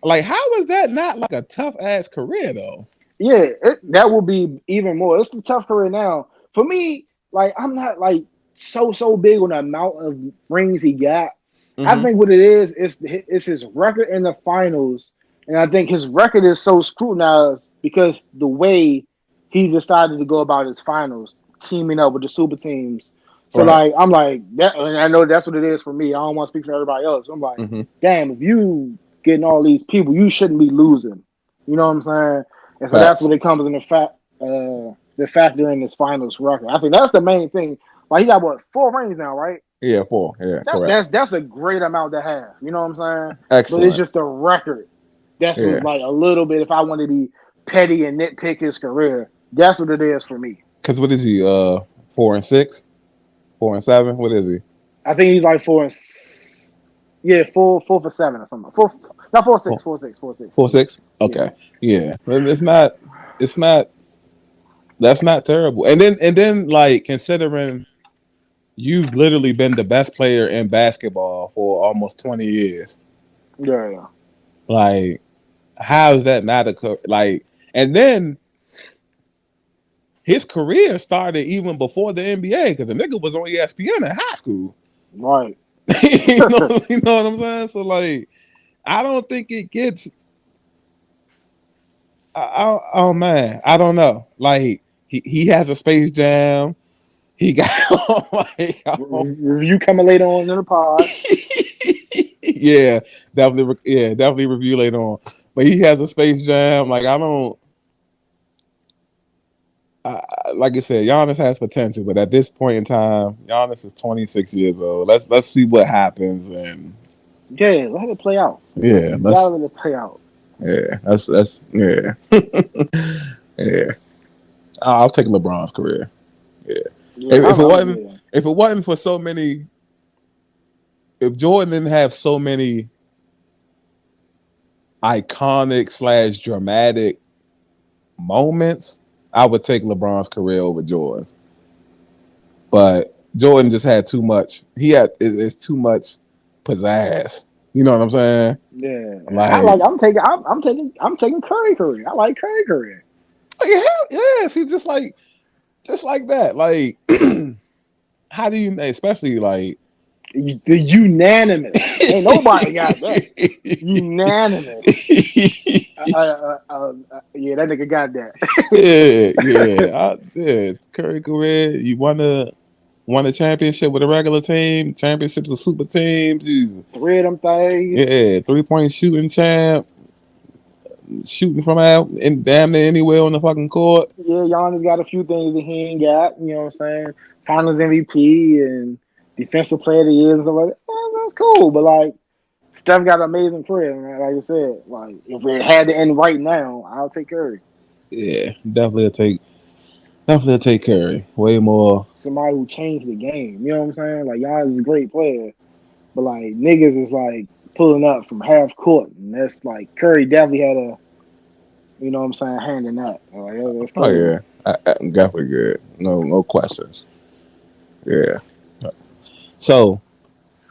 S1: like how is that not like a tough ass career though?
S2: Yeah, that will be even more. It's a tough career now for me. Like I'm not like so big on the amount of rings he got. I
S1: Mm-hmm.
S2: think what it is it's his record in the finals, and I think his record is so scrutinized because the way he decided to go about his finals, teaming up with the super teams. So
S1: Right.
S2: like I'm like that, and I know that's what it is for me. I don't want to speak for everybody else. I'm like,
S1: Mm-hmm.
S2: damn, if you getting all these people, you shouldn't be losing. You know what I'm saying? And so that's
S1: Facts.
S2: what it comes in the factor in this finals record. I think that's the main thing. Like he got what 4 rings now, right?
S1: Yeah, four. Yeah,
S2: That's
S1: correct.
S2: that's that's a great amount to have. You know what I'm saying? But it's
S1: Excellent.
S2: just the record. That's was
S1: Yeah.
S2: like a little bit. If I want to be petty and nitpick his career, that's what it is for me.
S1: Cause what is he? 4 and 6, 4 and 7. What is he?
S2: I think he's like yeah, four for seven or something. Four, not four
S1: Four,
S2: six, four six, four six,
S1: four
S2: four six.
S1: six.
S2: Yeah,
S1: Okay. Yeah. It's not. It's not. That's not terrible. And then like considering you've literally been the best player in basketball for almost 20 years.
S2: yeah, yeah.
S1: Like, how is that not a like? And then his career started even before the NBA because the nigga was on ESPN in high school.
S2: Right.
S1: You know what I'm saying? So like, I don't think it gets. Oh man, I don't know. Like he has a Space Jam. He got like,
S2: Review coming later on in the pod.
S1: yeah, definitely, yeah, definitely review later on. But he has a Space Jam. Like I don't. Like I said, Giannis has potential, but at this point in time, Giannis is 26 years old. Let's see what happens, and
S2: Yeah, let it play out.
S1: yeah,
S2: You gotta
S1: let's
S2: let it play out.
S1: yeah, that's yeah, yeah. I'll take LeBron's career. Yeah,
S2: Yeah,
S1: if it
S2: I'm
S1: wasn't
S2: yeah.
S1: if it wasn't for so many, if Jordan didn't have so many iconic slash dramatic moments, I would take LeBron's career over Jordan's. But Jordan just had too much. He had it's too much pizzazz. You know what I'm saying?
S2: Yeah. I
S1: Like,
S2: like I'm taking Curry career. I like Curry career.
S1: yeah, yes, he's just like that. Like, how do you, especially like,
S2: The unanimous. Ain't nobody got that. Unanimous. Yeah, that nigga got that.
S1: yeah. Curry career, you won a championship with a regular team, championships with super teams.
S2: Three of them things.
S1: Yeah, 3-point shooting champ, shooting from out and damn near anywhere on the fucking court.
S2: Yeah, Giannis got a few things that he ain't got. You know what I'm saying? Finals MVP and defensive player of the year and stuff like that. That's cool. But like Steph got an amazing career, man. Like I said, like if it had to end right now, I'll take Curry.
S1: Yeah, definitely take Curry. Way more.
S2: Somebody who changed the game. You know what I'm saying? Like Giannis is a great player, but like niggas is like pulling up from half court, and that's like Curry definitely had a, you know what I'm saying, hand in that. Like that's
S1: Oh
S2: crazy.
S1: yeah, I'm definitely good. No questions. Yeah. So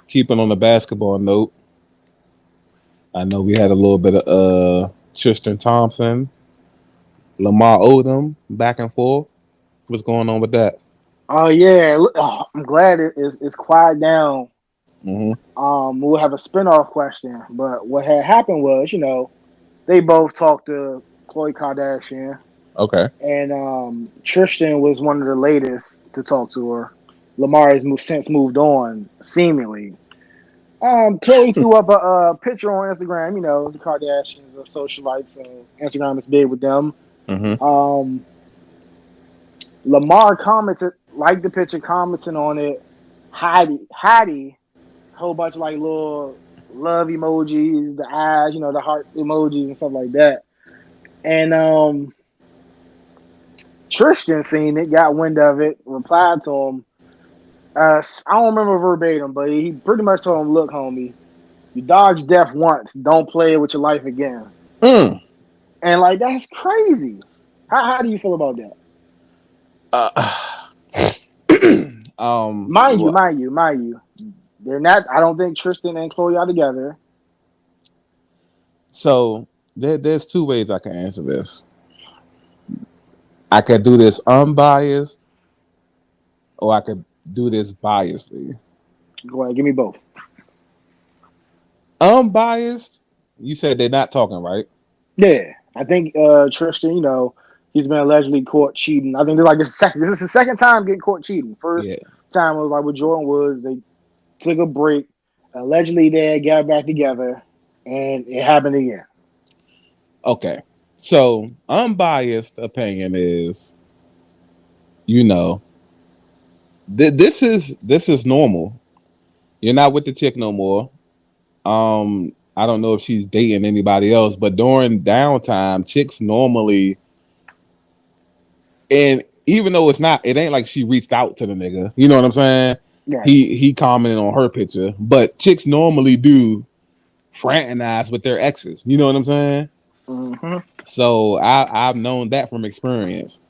S1: keeping on the basketball note, I know we had a little bit of Tristan Thompson, Lamar Odom back and forth. What's going on with that?
S2: Oh yeah, I'm glad it's quiet down.
S1: Mm-hmm.
S2: We'll have a spinoff question, but what had happened was, they both talked to Khloe Kardashian,
S1: Okay.
S2: and Tristan was one of the latest to talk to her. Lamar has since moved on, seemingly. Khloe threw up a picture on Instagram. The Kardashians are socialites, so Instagram is big with them.
S1: Mm-hmm.
S2: Um, Lamar commented, liked the picture, commenting on it. Hattie, whole bunch of like little love emojis, the eyes, the heart emojis and stuff like that. And Tristan seen it, got wind of it, replied to him. I don't remember verbatim, but he pretty much told him, "Look, homie, you dodged death once. Don't play it with your life again."
S1: Mm.
S2: And like that's crazy. How do you feel about that?
S1: Uh,
S2: Mind you,
S1: well,
S2: mind you, mind you. They're not. I don't think Tristan and Khloe are together.
S1: so there's two ways I can answer this. I could do this unbiased, or I could do this biasedly.
S2: Go ahead, give me both.
S1: Unbiased, you said they're not talking, right?
S2: Yeah, I think Tristan. He's been allegedly caught cheating. I think this is the second time getting caught cheating. First
S1: Yeah.
S2: time was like with Jordan Woods. They took a break. Allegedly, they got back together, and it happened again.
S1: Okay. So unbiased opinion is, you know, this is normal. You're not with the chick no more. I don't know if she's dating anybody else, but during downtime, chicks normally, and even though it ain't like she reached out to the nigga. You know what I'm saying?
S2: Right.
S1: He commented on her picture, but chicks normally do fraternize with their exes. You know what I'm saying?
S2: Mm-hmm.
S1: So I've known that from experience.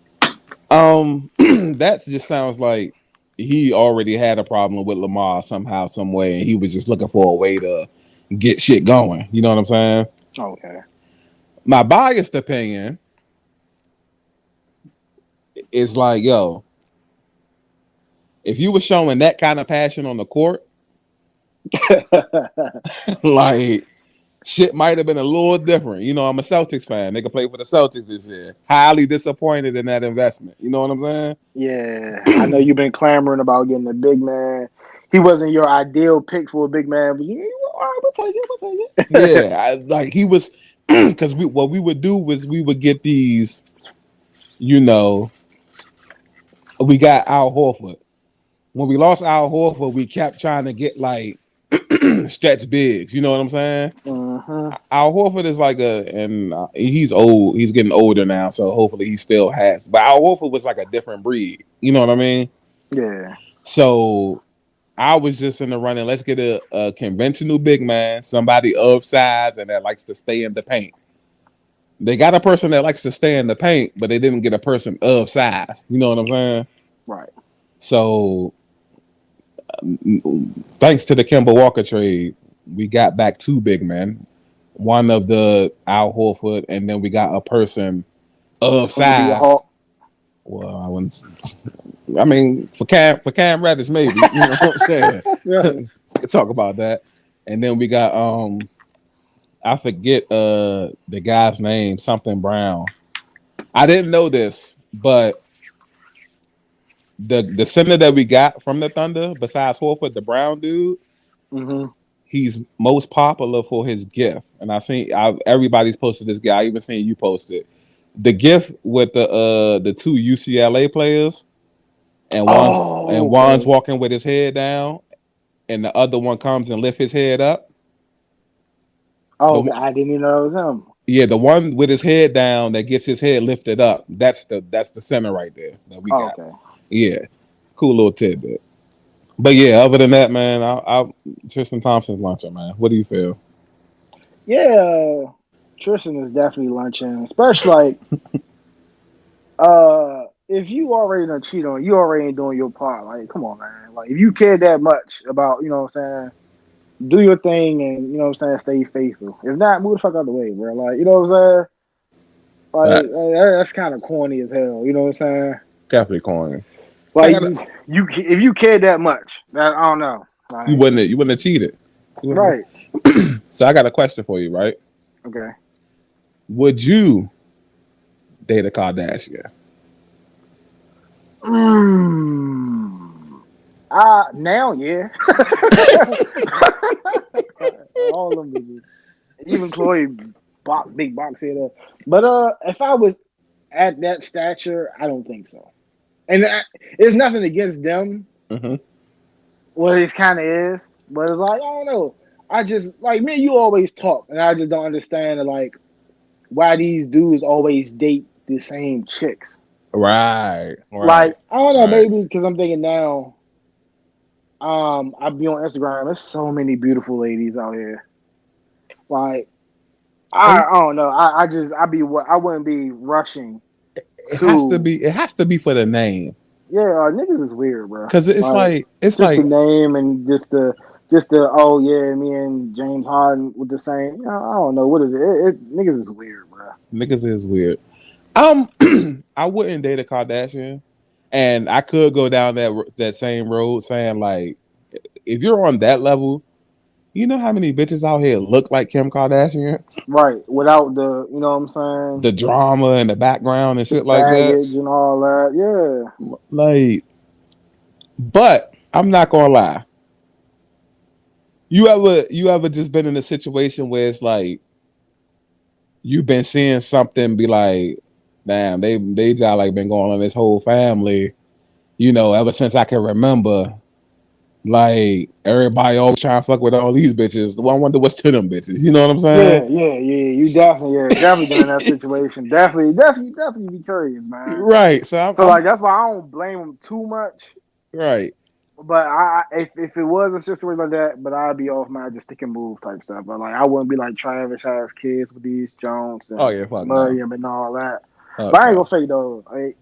S1: That just sounds like he already had a problem with Lamar somehow, some way, and he was just looking for a way to get shit going. You know what I'm saying?
S2: Okay.
S1: My biased opinion. it's like, yo, if you were showing that kind of passion on the court, like shit might have been a little different. You know, I'm a Celtics fan. They could play for the Celtics this year. Highly disappointed in that investment. You know what I'm
S2: Yeah, I know
S1: saying?
S2: you've been clamoring about getting a big man. He wasn't your ideal pick for a big man, but all right, we'll take it. We'll take it.
S1: Yeah, like he was, because what we would do was we would get these, you know, we got Al Horford. When we lost Al Horford, we kept trying to get like stretch bigs. You know what I'm saying?
S2: Mm-hmm.
S1: Al Horford is like and he's old. He's getting older now, so hopefully he still has. But Al Horford was like a different breed. You know what I mean?
S2: Yeah.
S1: So I was just in the running. Let's get a conventional big man, somebody of size and that likes to stay in the paint. They got a person that likes to stay in the paint, but they didn't get a person of size. You know what I'm saying?
S2: Right.
S1: So thanks to the Kemba Walker trade, we got back two big men. One of the Al Horford, and then we got a person of
S2: It's going to be a
S1: size.
S2: Hawk.
S1: Well, I wouldn't. I mean, for Cam Reddish, maybe. You know what I'm saying?
S2: Yeah.
S1: Could talk about that. And then we got I forget the guy's name, something Brown. I didn't know this, but the center that we got from the Thunder, besides Horford, the Brown dude,
S2: Mm-hmm.
S1: he's most popular for his gift. And everybody's posted this guy. I even seen you post it. The gift with the two UCLA players, and
S2: Oh,
S1: one's
S2: okay.
S1: walking with his head down, and the other one comes and lift his head up.
S2: Oh,
S1: The
S2: okay. I didn't even know it was him.
S1: Yeah, the one with his head down that gets his head lifted up. That's the center right there that we
S2: Oh,
S1: got.
S2: okay.
S1: Yeah, cool little tidbit. But yeah, other than that, man, I Tristan Thompson's luncher, man. What do you feel?
S2: Yeah, Tristan is definitely lunching, especially like if you already done cheat on, you already ain't doing your part. Like, come on, man. Like, if you care that much about, you know what I'm saying, do your thing and, you know what I'm saying, stay faithful. If not, move the fuck out the way, bro. Like, you know what I'm saying?
S1: That
S2: That's kind of corny as hell. You know what I'm saying?
S1: definitely corny. I
S2: Like,
S1: got
S2: you if you care that much, that I don't know. Like,
S1: you wouldn't have cheated. You wouldn't
S2: right?
S1: have. So I got a question for you, right?
S2: Okay.
S1: Would you date a Kardashian?
S2: Mm. Now, yeah. All of them niggas. Even Chloe, big box head up. But if I was at that stature, I don't think so. And it's nothing against them.
S1: Mm-hmm.
S2: Well, it kind of is, but it's like I don't know. I just like me. And you always talk, and I just don't understand like why these dudes always date the same chicks.
S1: Right,
S2: Like
S1: right,
S2: I don't know,
S1: right.
S2: maybe because I'm thinking now. I be on Instagram. There's so many beautiful ladies out here. Like
S1: And
S2: I don't know. I just I wouldn't be rushing
S1: it has to
S2: to
S1: be. It has to be for the name,
S2: yeah. Niggas is weird, bro.
S1: because
S2: Like
S1: it's
S2: just the
S1: like
S2: name and just the oh yeah, me and James Harden with the same. You know, I don't know what it is. Niggas is weird, bro.
S1: niggas is weird. I wouldn't date a Kardashian, and I could go down that same road, saying like, if you're on that level, you know how many bitches out here look like Kim Kardashian,
S2: Right. Without the you know what I'm saying,
S1: the drama and the background and
S2: the
S1: shit like that.
S2: baggage and all that. Yeah.
S1: Like, but I'm not gonna lie. You ever just been in a situation where it's like you've been seeing something be like, damn, they just like been going on this whole family, ever since I can remember. Like everybody always trying to fuck with all these bitches. I wonder what's to them bitches. You know what I'm saying?
S2: Yeah. You definitely, definitely been in that situation. Definitely be curious, man.
S1: Right. So
S2: So like that's why I don't blame them too much.
S1: right.
S2: But if it was a situation like that, but I'd be off my just stick and move type stuff. But like I wouldn't be like Travis have kids with these Jones
S1: Oh
S2: and
S1: yeah, fuck no.
S2: Miriam and all that.
S1: Fuck
S2: But I ain't
S1: no.
S2: gonna fake though. Like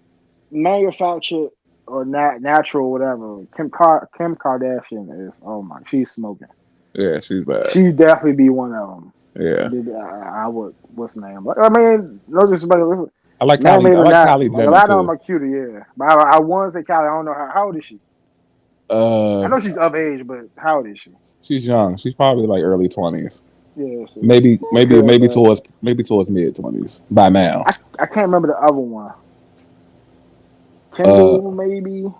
S2: manufactured or natural, whatever. Kim Kardashian is. Oh my, she's smoking.
S1: Yeah, she's bad.
S2: She definitely be one of them.
S1: Yeah.
S2: I would. What's the name? I mean, no disrespect. Listen, Man, maybe
S1: I like
S2: not.
S1: Kylie
S2: Like a
S1: Jenner
S2: lot of them
S1: too.
S2: are cuter, yeah. But I want to say Callie. I don't know how old is she. I
S1: Uh,
S2: know she's of age, but how old is she?
S1: she's young. She's probably like early 20s.
S2: Yeah, see. Okay, but
S1: Maybe towards mid 20s by now.
S2: I can't remember the other one.
S1: Uh,
S2: Kendall, maybe.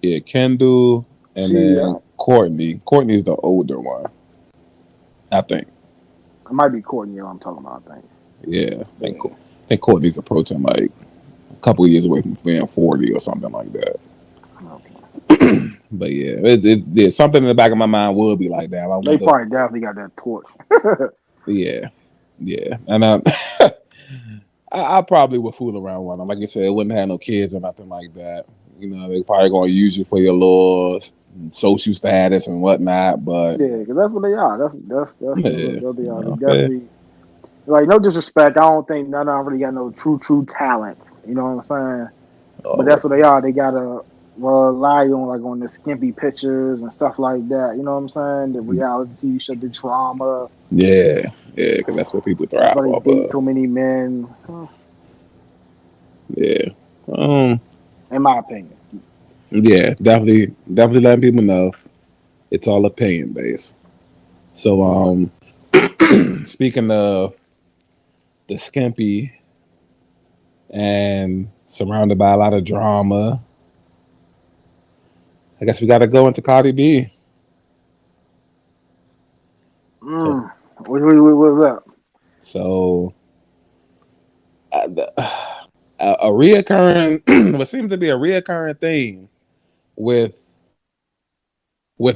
S1: yeah, Kendall and
S2: She,
S1: then Courtney. Courtney's the older one, I think.
S2: it might be Courtney. You know what I'm talking about. I think.
S1: Yeah,
S2: Yeah.
S1: I think Courtney's approaching like a couple of years away from being 40 or something like that.
S2: Okay.
S1: But yeah, there's something in the back of my mind will be like that. I
S2: They
S1: wonder.
S2: probably definitely got that torch.
S1: Yeah, yeah, and I probably would fool around with them. Like you said, it wouldn't have no kids or nothing like that. You know, they probably gonna use you for your laws, social status and whatnot. But
S2: Yeah, because that's what they are. That's
S1: yeah,
S2: what they are. They
S1: no, fair.
S2: definitely like no disrespect. I don't think none of them really got no true talents. You know what I'm saying? But
S1: Oh,
S2: that's what they are. They gotta rely on like on the skimpy pictures and stuff like that. You know what I'm saying? The reality TV show, the drama.
S1: yeah, yeah, because that's what people
S2: That's
S1: thrive
S2: why they
S1: off
S2: date
S1: of.
S2: so many men.
S1: Yeah, um,
S2: In my opinion.
S1: yeah, definitely letting people know it's all opinion based. So, speaking of the skimpy and surrounded by a lot of drama, I guess we got to go into Cardi B. So,
S2: Mm. What's up?
S1: so a reoccurring, what seems to be a reoccurring theme with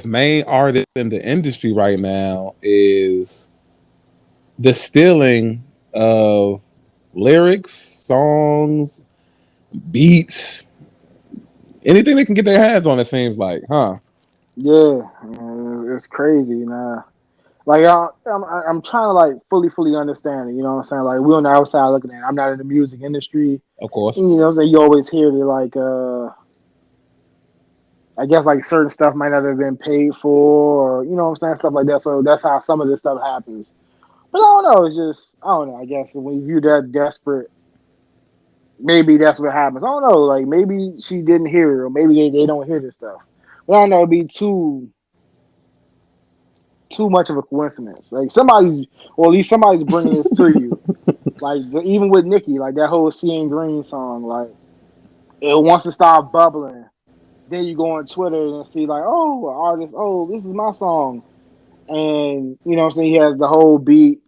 S1: main artists in the industry right now is the stealing of lyrics, songs, beats, anything they can get their hands on. It seems like, huh?
S2: Yeah, it's crazy, man. Like I'm trying to like fully understand it. You know what I'm saying? Like we on the outside looking at it. I'm not in the music industry.
S1: Of course,
S2: You know what I'm saying? You always hear the like I guess like certain stuff might not have been paid for, or you know what I'm saying, stuff like that. So that's how some of this stuff happens. But I don't know. It's just I don't know. I guess when you view that desperate, maybe that's what happens. I don't know. Like maybe she didn't hear it, or maybe they don't hear this stuff. But I don't know. It'd be too much of a coincidence. Like somebody's, or at least somebody's bringing this to you. Like even with Nicki, like that whole "Seeing Green" song, like it wants to start bubbling. Then you go on Twitter and see like, oh, artist, oh, this is my song, and you know what I'm saying. He has the whole beat,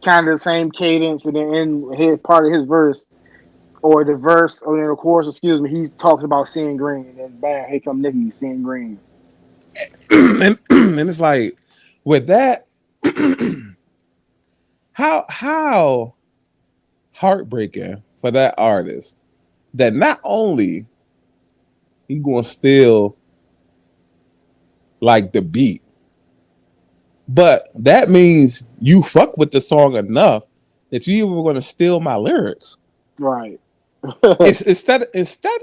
S2: kind of the same cadence, and then in his part of his verse or the verse or then the chorus, excuse me, he talks about seeing green, and then bam, here come Nicki seeing green.
S1: and it's like with that, how heartbreaking for that artist that not only he gonna steal like the beat, but that means you fuck with the song enough that you were gonna steal my lyrics.
S2: Right.
S1: It's instead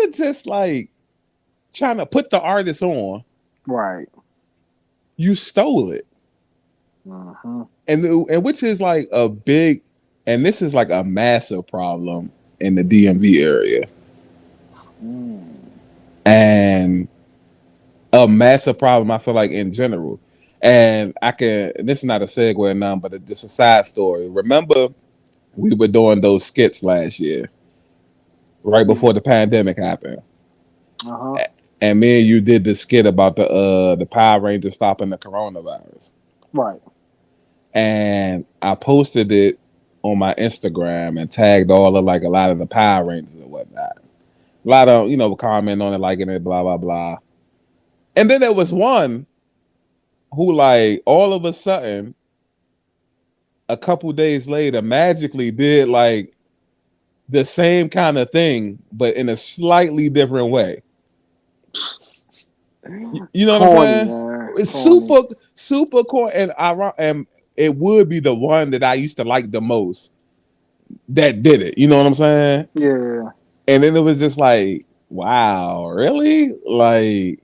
S1: of just like trying to put the artist on,
S2: Right.
S1: you stole it,
S2: Uh-huh.
S1: and which is like a big, and this is like a massive problem in the DMV area,
S2: Mm.
S1: and a massive problem I feel like in general. And I can. This is not a segue or none, but it's just a side story. Remember, we were doing those skits last year, right before
S2: Yeah.
S1: the pandemic happened,
S2: Uh-huh.
S1: and me and you did the skit about the Power Rangers stopping the coronavirus.
S2: Right.
S1: And I posted it on my Instagram and tagged all of like a lot of the Power Rangers and whatnot. A lot of comment on it, liking it, blah blah blah. And then there was one who like all of a sudden, a couple days later, magically did like the same kind of thing, but in a slightly different way. You know what I'm
S2: Corny,
S1: saying?
S2: man.
S1: It's
S2: Corny.
S1: super cool, and it would be the one that I used to like the most that did it. You know what I'm saying?
S2: Yeah.
S1: And then it was just like, wow, really? Like,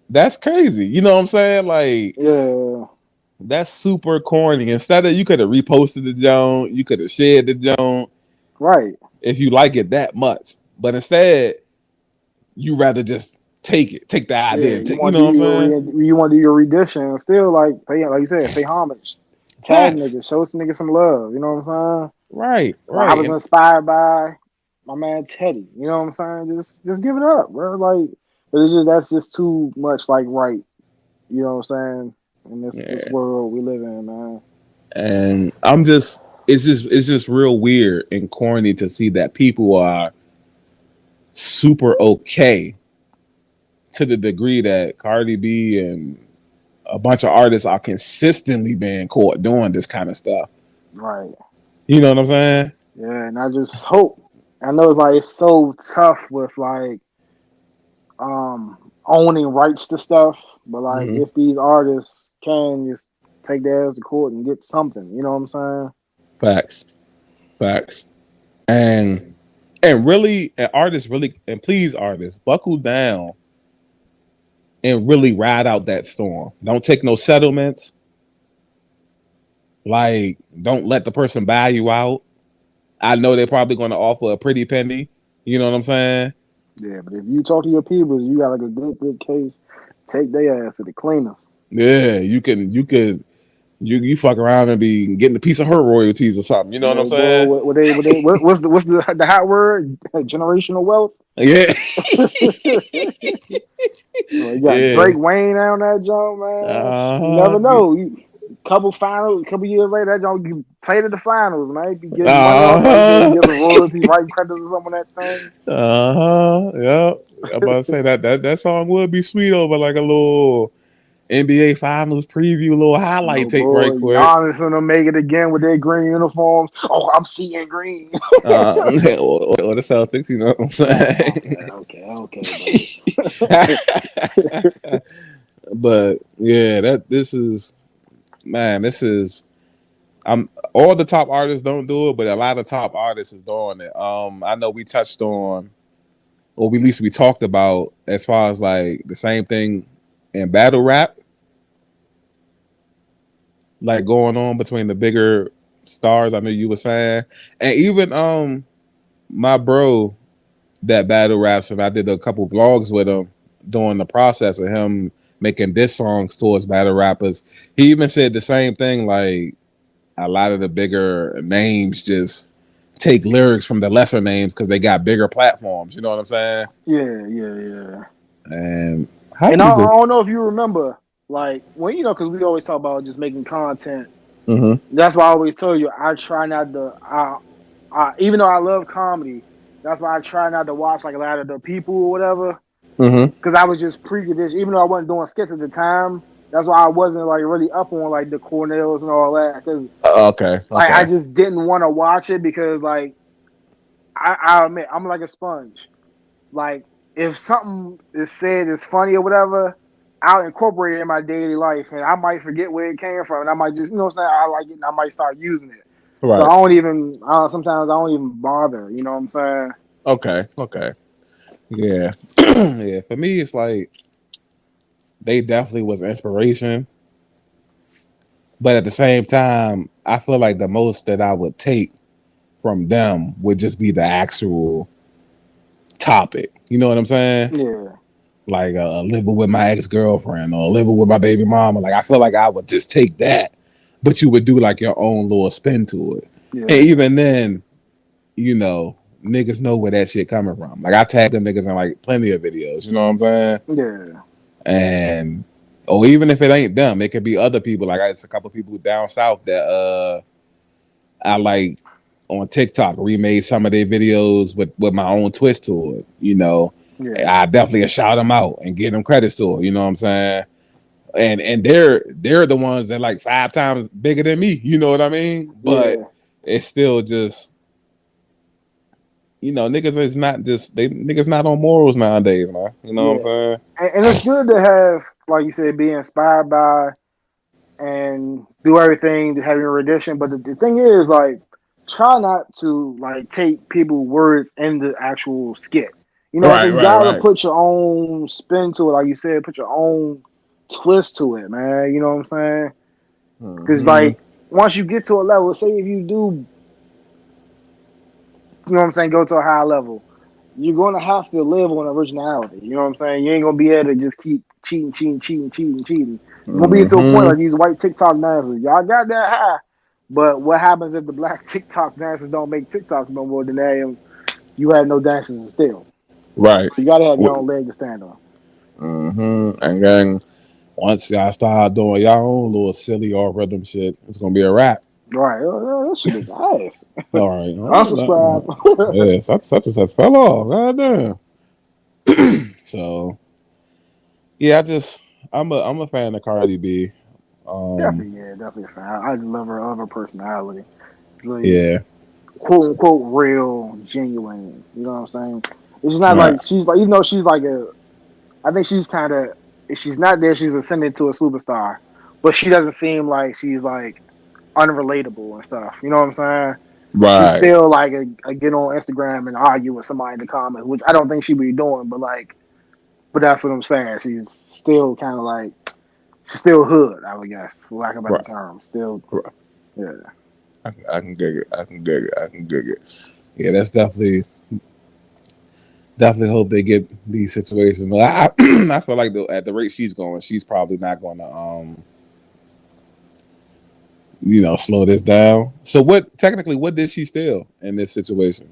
S1: that's crazy. You know what I'm saying? Like,
S2: Yeah.
S1: that's super corny. Instead of you could have reposted the joint, you could have shared the joint,
S2: Right.
S1: if you like it that much. But instead, you rather just take the idea,
S2: Yeah,
S1: and you know what I'm saying?
S2: you want to do your rendition, still like pay, like you said, pay homage, tag
S1: Facts.
S2: niggas, show some niggas some love. You know what I'm saying?
S1: Right,
S2: Like I
S1: right.
S2: was
S1: And
S2: inspired by my man Teddy. You know what I'm saying? Just give it up, bro. Like, but it's just that's just too much like right. You know what I'm saying? In this
S1: yeah.
S2: world we live in, man.
S1: And it's just real weird and corny to see that people are super okay to the degree that Cardi B and a bunch of artists are consistently being caught doing this kind of stuff.
S2: Right.
S1: You know what I'm saying?
S2: Yeah, and I just hope. I know it's like it's so tough with like owning rights to stuff, but like
S1: Mm-hmm.
S2: if these artists can just take their ass to court and get something, you know what I'm saying?
S1: Facts, facts, and really, and artists really, and please, artists, buckle down and really ride out that storm. Don't take no settlements. Like, don't let the person buy you out. I know they're probably going to offer a pretty penny. You know what I'm saying?
S2: Yeah, but if you talk to your people, you got like a good case. Take their ass to the cleaners.
S1: Yeah, you fuck around and be getting a piece of her royalties or something. You know what I'm
S2: Yeah, boy,
S1: saying?
S2: what's the hot word? Generational wealth.
S1: Yeah,
S2: Well, you got
S1: yeah.
S2: Drake Wayne on that joint, man. You
S1: Uh
S2: never
S1: huh.
S2: know. Couple years later, that joint you played at the finals, man. You be getting money off that. You
S1: Uh
S2: get some royalties, right credits or something on that thing.
S1: huh. Uh huh. Yeah. I'm about to say that song would be sweet over like a little NBA Finals preview, little highlight
S2: No
S1: tape right
S2: boy,
S1: quick.
S2: Giannis gonna make it again with their green uniforms. Oh, I'm seeing green.
S1: Or the Celtics, you know what I'm
S2: Oh,
S1: saying?
S2: okay, buddy.
S1: But yeah, that this is man, this is I'm all the top artists don't do it, but a lot of top artists is doing it. I know we touched on, or at least we talked about, as far as like the same thing in battle rap, like going on between the bigger stars. I know you were saying, and even my bro that battle raps, and I did a couple vlogs with him during the process of him making diss songs towards battle rappers. He even said the same thing, like a lot of the bigger names just take lyrics from the lesser names because they got bigger platforms. You know what I'm saying?
S2: Yeah.
S1: And how
S2: And
S1: do you
S2: I
S1: just?
S2: don't know if you remember, like when because we always talk about just making content.
S1: Mm-hmm.
S2: That's why I always tell you I try not to. Even though I love comedy, that's why I try not to watch like a lot of the people or whatever.
S1: Mm-hmm.
S2: Because I was just prejudiced, even though I wasn't doing skits at the time. That's why I wasn't like really up on like the Cornells and all that. Because
S1: Okay.
S2: like I
S1: Okay.
S2: just didn't want to watch it because like I admit I'm like a sponge. Like if something is said is funny or whatever, I'll incorporate it in my daily life, and I might forget where it came from, and I might just what I'm saying, I like it, and I might start using it. So I
S1: Right.
S2: don't even. Sometimes I don't even bother. You know what I'm saying?
S1: Okay. Okay. Yeah. Yeah. For me, it's like they definitely was inspiration, but at the same time, I feel like the most that I would take from them would just be the actual topic. You know what I'm saying?
S2: Yeah,
S1: Like living with my ex girlfriend or living with my baby mama. Like I feel like I would just take that, but you would do like your own little spin to it. And
S2: yeah,
S1: even then, you know, niggas know where that shit coming from. Like I tag them niggas in like plenty of videos. You know what I'm saying?
S2: yeah,
S1: And or even if it ain't them, it could be other people. Like it's a couple people down south that I like on TikTok remade some of their videos with my own twist to it. You know,
S2: yeah,
S1: I definitely shout them out and give them credits to it. You know what I'm saying? And they're the ones that like 5 times bigger than me. You know what I mean? But
S2: yeah,
S1: it's still just niggas is not just they niggas not on morals nowadays, man. You know what I'm
S2: yeah.
S1: saying?
S2: And it's good to have, like you said, be inspired by and do everything to have your rendition. But the thing is, like, try not to like take people's words in the actual skit. You know what I'm
S1: Right,
S2: saying? You
S1: right,
S2: gotta
S1: right.
S2: put your own spin to it, like you said, put your own twist to it, man. You know what I'm saying? Because
S1: Mm-hmm.
S2: like once you get to a level, say if you do you know what I'm saying, go to a high level, you're going to have to live on originality. You know what I'm saying? You ain't going to be able to just keep cheating. You're going to be to a point
S1: Mm-hmm.
S2: like these white TikTok dancers. Y'all got that high. But what happens if the black TikTok dancers don't make TikToks no more than they you had no dancers still.
S1: Right.
S2: So you got to have your own leg to stand on.
S1: Mm-hmm. And then once y'all start doing y'all own little silly or rhythm shit, it's gonna be a wrap.
S2: Right. Oh, that shit is ass.
S1: All right.
S2: Unsubscribe.
S1: Yeah, such and such fell off. God damn. So yeah, I'm a fan of Cardi B. Um,
S2: Definitely a fan. I just love her personality. Really,
S1: yeah,
S2: quote unquote, real, genuine. You know what I'm saying? It's just not
S1: right,
S2: like she's like, even though she's like a, I think she's kind of, if she's not there, she's ascended to a superstar, but she doesn't seem like she's like unrelatable and stuff. You know what I'm saying? She's
S1: right,
S2: still like a get on Instagram and argue with somebody in the comments, which I don't think she'd be doing, but like, but that's what I'm saying. She's still kind of like, she's still hood, I would guess, for lack of a better
S1: right,
S2: term. Still,
S1: right.
S2: yeah.
S1: I can gig it. I can gig it. I can gig it. Yeah, that's definitely hope they get these situations. But I feel like at the rate she's going, she's probably not going to slow this down. So what did she steal in this situation?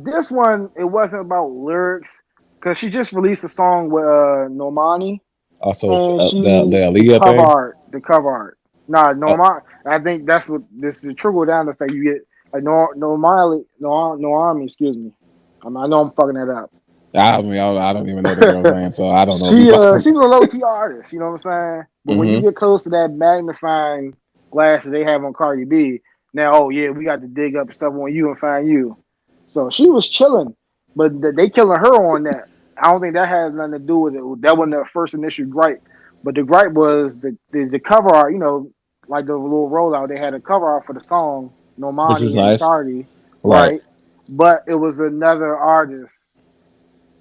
S2: This one it wasn't about lyrics because she just released a song with Normani,
S1: Also, it's
S2: and
S1: the
S2: she
S1: Aaliyah thing.
S2: the cover art. Nah,
S1: Uh,
S2: Normani. I think that's what this is the trickle down effect you get. Like Normani, Normani, excuse me. I know I'm fucking that up.
S1: I mean, I don't even know the girl's name, so I don't know if you fucking.
S2: She was a low key artist, you know what I'm saying? But when you
S1: Mm-hmm.
S2: get close to that magnifying glass that they have on Cardi B, now oh yeah, we got to dig up stuff on you and find you. So she was chilling, but they killing her on that. I don't think that has nothing to do with it. That wasn't the first initial gripe, but the gripe was the cover art. You know, like the little rollout, they had a cover art for the song
S1: Which is
S2: Normani and
S1: nice,
S2: Cardi,
S1: right?
S2: right? But it was another artist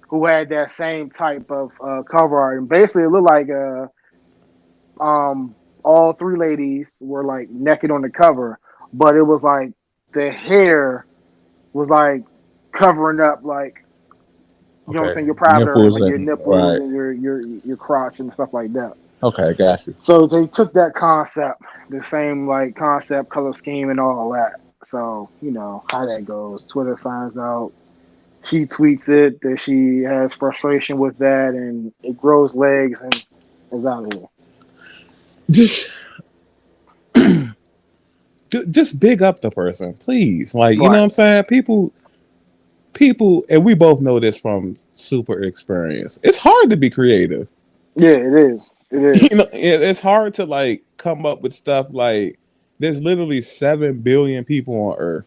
S2: who had that same type of cover art, and basically it looked like um all three ladies were like naked on the cover, but it was like the hair was like covering up like you know what I'm
S1: Okay,
S2: saying, your private areas
S1: nipples
S2: like your
S1: and
S2: nipples
S1: right.
S2: and your crotch and stuff like that.
S1: Okay, got you.
S2: So they took that concept, the same like concept, color scheme, and all that. So you know how that goes. Twitter finds out, she tweets it that she has frustration with that, and it grows legs and is out of here.
S1: Just just big up the person, please. Like you know what
S2: Right.
S1: I'm saying. People, and we both know this from super experience. It's hard to be creative.
S2: Yeah, it is. It is.
S1: It's hard to like come up with stuff like there's literally 7 billion people on Earth,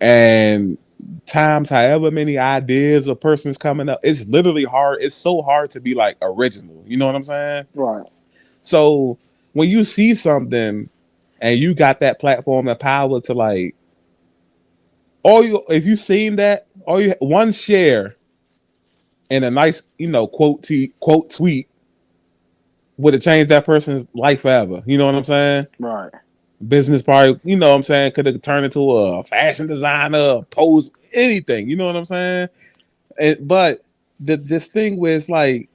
S1: and times however many ideas a person's coming up, it's literally hard. It's so hard to be like original. You know what I'm saying?
S2: Right.
S1: So when you see something and you got that platform and power to like all you if you seen that all you one share in a nice quote tweet would have changed that person's life forever. You know what I'm saying?
S2: Right.
S1: Business probably, you know what I'm saying, could have turned into a fashion designer, pose, anything. You know what I'm saying? But this thing where it's like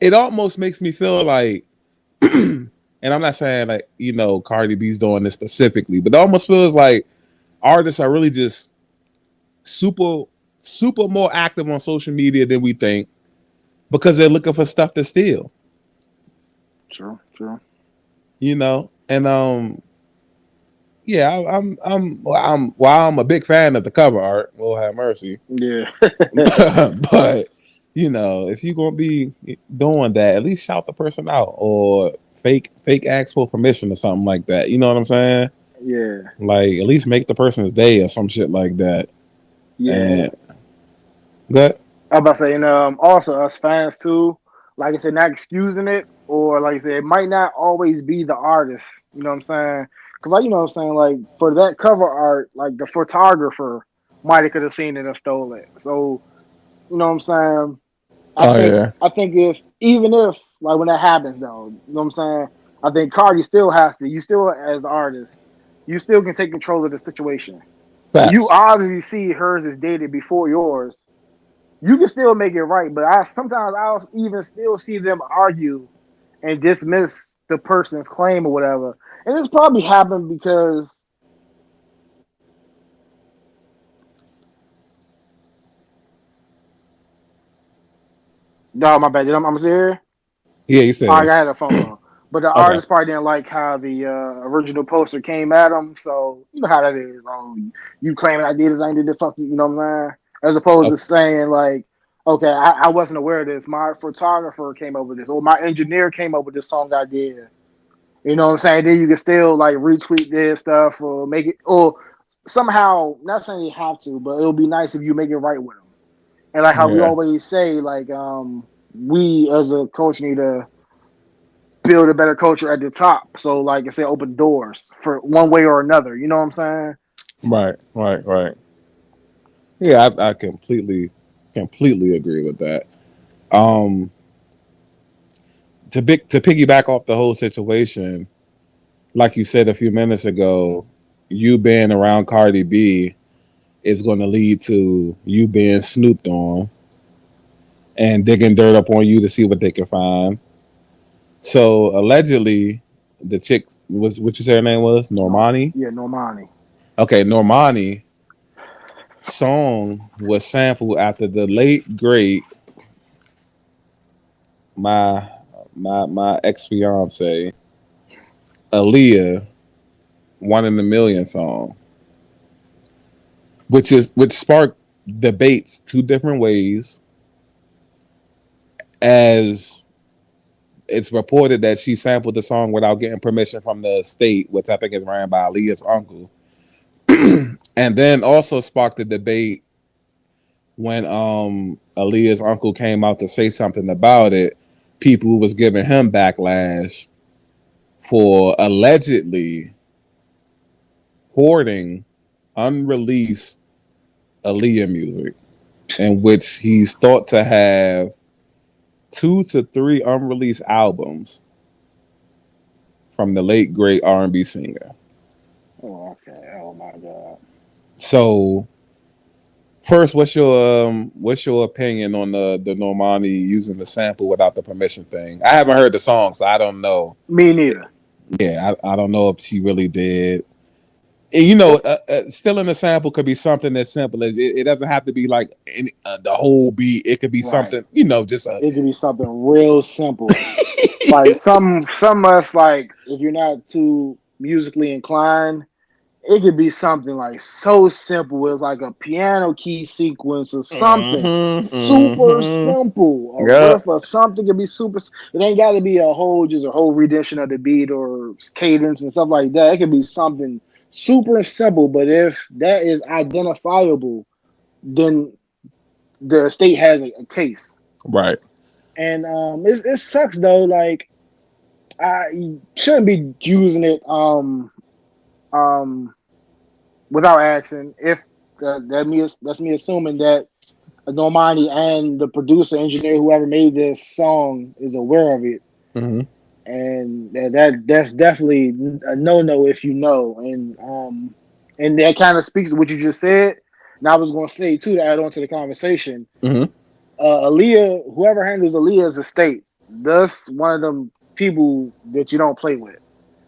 S1: it almost makes me feel like and I'm not saying like, Cardi B's doing this specifically, but it almost feels like artists are really just super, super more active on social media than we think because they're looking for stuff to steal,
S2: True. True.
S1: and yeah, while I'm a big fan of the cover art, Lord have mercy,
S2: Yeah.
S1: but if you're gonna be doing that, at least shout the person out or fake ask for permission or something like that. You know what I'm saying?
S2: Yeah.
S1: Like at least make the person's day or some shit like that.
S2: Yeah.
S1: And good.
S2: I'm about to say, and also us fans too. Like I said, not excusing it, or like I said, it might not always be the artist. You know what I'm saying? Because like you know what I'm saying, like for that cover art, like the photographer might have could have seen it and stole it. So you know what I'm saying? I
S1: Oh
S2: think
S1: yeah.
S2: I think if even if like when that happens though, you know what I'm saying? I think Cardi still has to. You still as the artist, you still can take control of the situation. You
S1: Facts.
S2: obviously see hers is dated before yours. You can still make it right, but I sometimes I'll even still see them argue and dismiss the person's claim or whatever. And it's probably happened because no, my bad. I'm here.
S1: Yeah, you
S2: Oh, I
S1: said.
S2: had a phone call. But the
S1: Okay.
S2: artist probably didn't like how the original poster came at him. So you know how that is. You claiming I did this, I ain't did this. Fuck you. You know what I'm saying? As opposed to
S1: Okay.
S2: saying like, okay, I wasn't aware of this. My photographer came up with this, or my engineer came up with this song I did. You know what I'm saying? Then you can still like retweet this stuff or make it, or somehow, not saying you have to, but it'll be nice if you make it right with them. And like how we
S1: Yeah.
S2: always say, like we as a coach need to build a better culture at the top. So like I said, open doors for one way or another. You know what I'm saying?
S1: Right. Right. Right. Yeah, I completely agree with that. Um, to piggyback off the whole situation, like you said a few minutes ago, you being around Cardi B is going to lead to you being snooped on and digging dirt up on you to see what they can find. So allegedly, the chick was what you say her name was
S2: No,
S1: Normani.
S2: yeah, Normani.
S1: Okay, Normani song was sampled after the late great my my ex fiance Aaliyah One in a Million song, which sparked debates two different ways. As it's reported that she sampled the song without getting permission from the state, which I think is ran by Aaliyah's uncle, and then also sparked the debate when Aaliyah's uncle came out to say something about it. People was giving him backlash for allegedly hoarding unreleased Aaliyah music, in which he's thought to have 2 to 3 unreleased albums from the late great R&B singer.
S2: Oh, okay. Oh my God.
S1: So first, what's your opinion on the Normani using the sample without the permission thing? I haven't heard the song, so I don't know.
S2: Me neither.
S1: Yeah, I don't know if she really did. And, you know, still in the sample could be something as simple as it doesn't have to be like the whole beat. It could be
S2: Right.
S1: something, you know, just a
S2: It could be something real simple. Like some of us like if you're not too musically inclined, it could be something like so simple as like a piano key sequence or something super
S1: mm-hmm.
S2: simple. A
S1: Yeah.
S2: riff or something could be super. It ain't got to be just a whole rendition of the beat or cadence and stuff like that. It could be something super simple, but if that is identifiable, then the state has a case.
S1: Right.
S2: And it sucks though. Like you shouldn't be using it um without asking. If that's me assuming that Normani and the producer, engineer, whoever made this song is aware of it,
S1: Mm-hmm.
S2: and that's definitely a no if you know, and that kind of speaks to what you just said. And I was going to say too to add on to the conversation,
S1: Mm-hmm.
S2: Aaliyah, whoever handles Aaliyah's estate, that's one of them people that you don't play with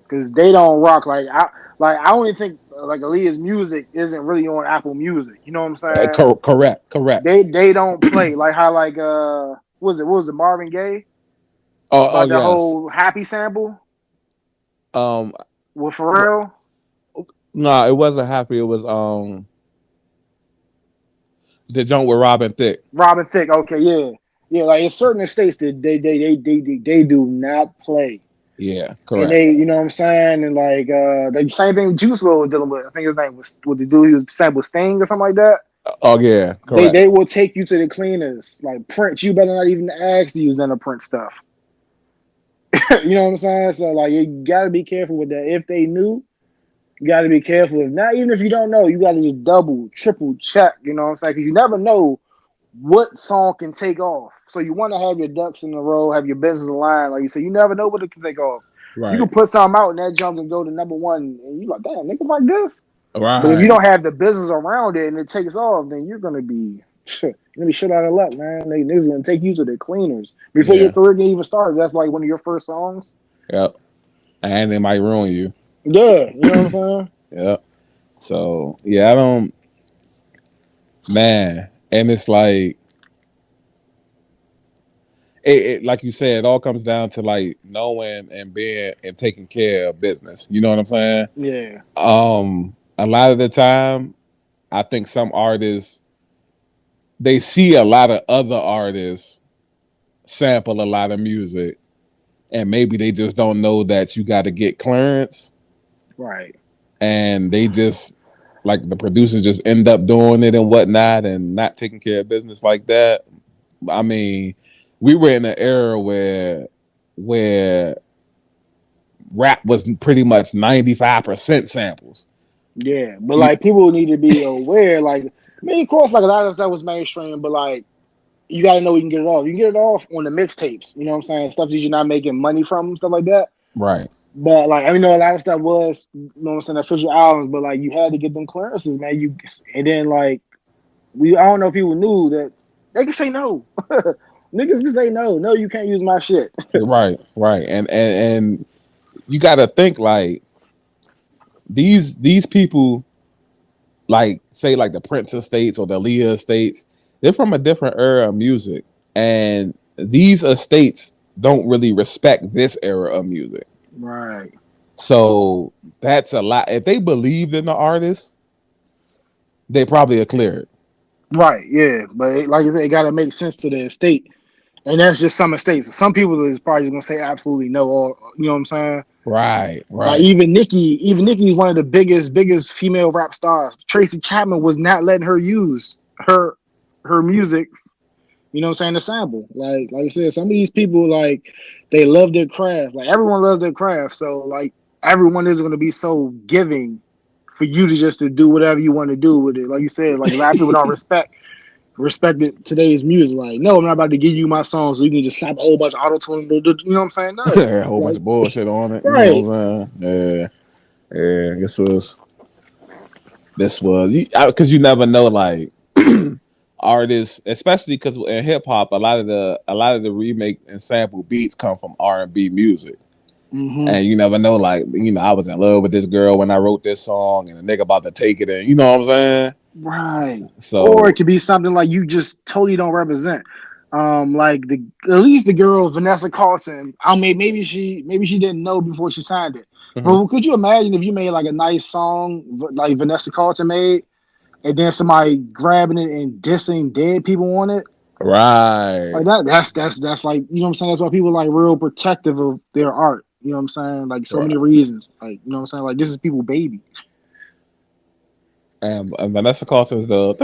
S2: because they don't rock I only think like Aaliyah's music isn't really on Apple Music. You know what I'm saying?
S1: Correct. Correct.
S2: They don't play like how like what was it Marvin Gaye
S1: Oh,
S2: about the
S1: yes.
S2: whole happy sample
S1: Um,
S2: with Pharrell.
S1: no, it wasn't happy. It was the joint with Robin Thicke.
S2: Robin Thicke, okay, yeah. Yeah, like in certain states that they do not play.
S1: Yeah,
S2: And
S1: correct.
S2: they, you know what I'm saying? And like the same thing Juice WRLD was dealing with. I think his name was what the dude he was sample Sting or something like that.
S1: Oh yeah, correct.
S2: They will take you to the cleaners. Like Prince, you better not even ask to use none of Prince stuff. You know what I'm saying? So like you gotta be careful with that. If they knew, you gotta be careful. If not, even if you don't know, you gotta just double, triple check. You know what I'm saying? Because you never know what song can take off. So you want to have your ducks in a row, have your business aligned. Like you said, you never know what it can take off. You
S1: Right.
S2: can put something out and that jump can go to number one, and you like, damn, niggas like this. But if you
S1: Right.
S2: don't have the business around it and it takes off, then you're gonna be shit out of luck, man. They're gonna take you to the cleaners before your
S1: Yeah.
S2: career can even start. That's like one of your first songs.
S1: Yep. And it might ruin you.
S2: Yeah, you know what I'm saying?
S1: Yep. So yeah, I don't, man. And it's like like you said, it all comes down to like knowing and being and taking care of business. You know what I'm saying?
S2: Yeah,
S1: A lot of the time, I think some artists they see a lot of other artists sample a lot of music, and maybe they just don't know that you got to get clearance,
S2: right.
S1: and they just like the producers just end up doing it and whatnot, and not taking care of business like that. I mean, we were in an era where rap was pretty much 95% samples.
S2: Yeah, but like people need to be aware. Like, I mean, of course, like a lot of stuff was mainstream, but like you got to know you can get it off. You can get it off on the mixtapes. You know what I'm saying? Stuff that you're not making money from, stuff like that.
S1: Right.
S2: But like I mean, know a lot of stuff was, you know what I'm saying, official albums. But like you had to get them clearances, man. You and then like I don't know if people knew that they can say no. Niggas can say no. No, you can't use my shit.
S1: Right. Right. And you got to think like these people, like say like the Prince estates or the Leah estates, they're from a different era of music, and these estates don't really respect this era of music.
S2: Right.
S1: So that's a lot. If they believed in the artist, they probably have cleared.
S2: Right. Yeah. But like I said, it got to make sense to the estate. And that's just some mistakes. Some people is probably just gonna say absolutely no. Or you know what I'm saying?
S1: Right,
S2: Like
S1: right,
S2: Even Nicki is one of the biggest female rap stars. Tracy Chapman was not letting her use her music. You know what I'm saying? The sample. Like I said, some of these people like they love their craft. Like everyone loves their craft. So like everyone isn't gonna be so giving for you to just to do whatever you want to do with it. Like you said, like a lot of people don't respected today's music. Like, no, I'm not about to give you my song so you can just slap a whole bunch of auto tune. You know what I'm saying? No,
S1: a whole bunch
S2: like,
S1: of bullshit on it. You know
S2: right,
S1: what I'm saying? Yeah, yeah. This was because you never know like artists, especially because in hip hop, a lot of the remake and sample beats come from R&B music.
S2: hmm,
S1: And you never know, like, I was in love with this girl when I wrote this song, and the nigga about to take it, and you know what I'm saying?
S2: right. Or it
S1: So,
S2: could be something like you just totally don't represent. Like the at least the girl Vanessa Carlton. I mean, maybe she didn't know before she signed it.
S1: mhm.
S2: But could you imagine if you made like a nice song like Vanessa Carlton made, and then somebody grabbing it and dissing dead people on it?
S1: Right,
S2: Like that's like, you know what I'm saying? That's why people like real protective of their art. You know what I'm saying? Like so many
S1: right.
S2: reasons. Like, you know what I'm saying? Like this is people baby.
S1: And Vanessa Carlton's the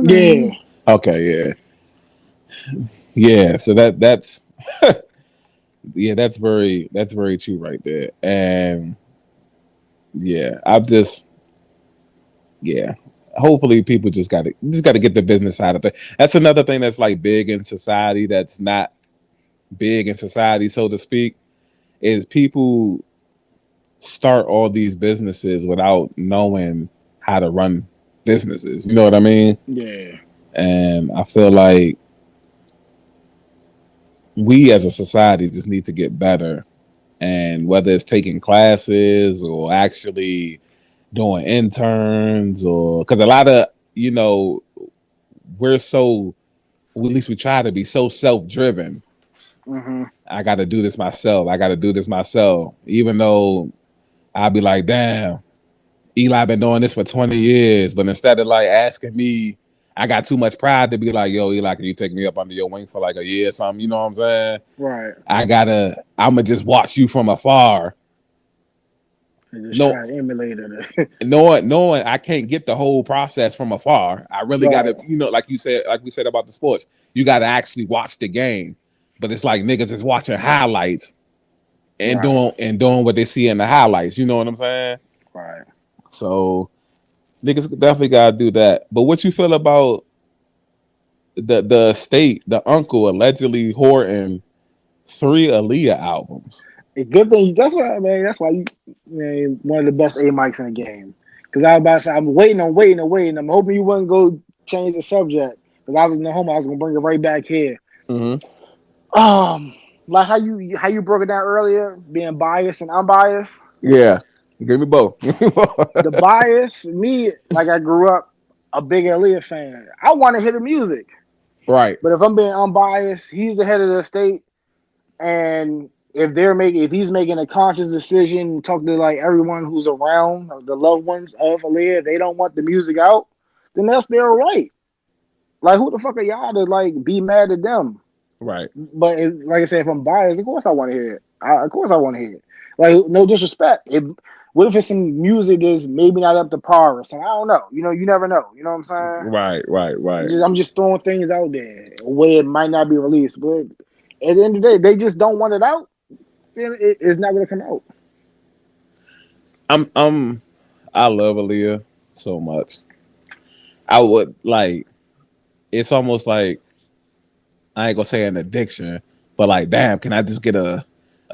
S2: Yeah.
S1: okay, yeah, yeah. So that's yeah, that's very true right there. And yeah, I'm just yeah. Hopefully, people just got to get the business side of it. That's another thing that's like big in society. That's not big in society, so to speak, is people start all these businesses without knowing how to run businesses. You know what I mean?
S2: Yeah.
S1: And I feel like we as a society just need to get better. And whether it's taking classes or actually doing interns, or because a lot of, you know, we're so, at least we try to be so self driven.
S2: Hmm.
S1: I got to do this myself. I got to do this myself. Even though I'd be like, damn, Eli been doing this for 20 years. But instead of like asking me, I got too much pride to be like, yo, Eli, can you take me up under your wing for like a year or something? You know what I'm saying?
S2: Right.
S1: I'ma just watch you from afar.
S2: And just
S1: No,
S2: try to emulate it.
S1: knowing I can't get the whole process from afar. I really
S2: Right.
S1: gotta, like we said about the sports, you gotta actually watch the game. But it's like niggas is watching highlights and
S2: Right.
S1: doing what they see in the highlights. You know what I'm saying?
S2: Right.
S1: So niggas definitely gotta do that. But what you feel about the state, the uncle allegedly hoarding 3 Aaliyah albums?
S2: A good thing. That's why, man. That's why you, man, one of the best A mics in the game. I was about to say, I'm waiting, I'm hoping you wouldn't go change the subject because I was in the home. I was gonna bring it right back here.
S1: Mm-hmm.
S2: Um, like how you broke it down earlier, being biased and unbiased.
S1: Yeah. Give me both. Give me
S2: The
S1: both.
S2: bias, me, like I grew up a big Aaliyah fan. I want to hear the music,
S1: Right.
S2: but if I'm being unbiased, he's the head of the state, and if he's making a conscious decision, talk to like everyone who's around the loved ones of Aaliyah, they don't want the music out, then that's their right. Like who the fuck are y'all to like be mad at them?
S1: Right.
S2: But like I said, if I'm biased, of course I want to hear it. Of course I want to hear it. Like no disrespect. What if it's some music that's maybe not up to par or something? I don't know. You never know. You know what I'm saying?
S1: Right. Right. Right.
S2: I'm just throwing things out there where it might not be released. But at the end of the day, they just don't want it out. Then it's not going to come out.
S1: I'm I love Aaliyah so much. I would like it's almost like I ain't gonna say an addiction, but like damn, can I just get a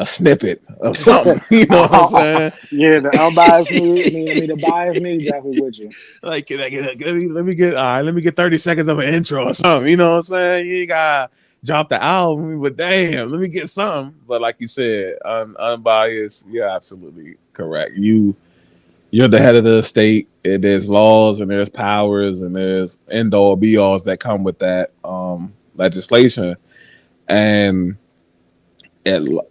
S1: snippet of something? You know what I'm saying?
S2: Yeah, the unbiased me. I mean, the biased me definitely with you.
S1: Like, can I get let me get all right, let me get 30 seconds of an intro or something. You know what I'm saying? You ain't gotta drop the album, but damn, let me get something. But like you said, unbiased, you're absolutely correct. You're the head of the state. There's laws and there's powers and there's end all be alls that come with that legislation. And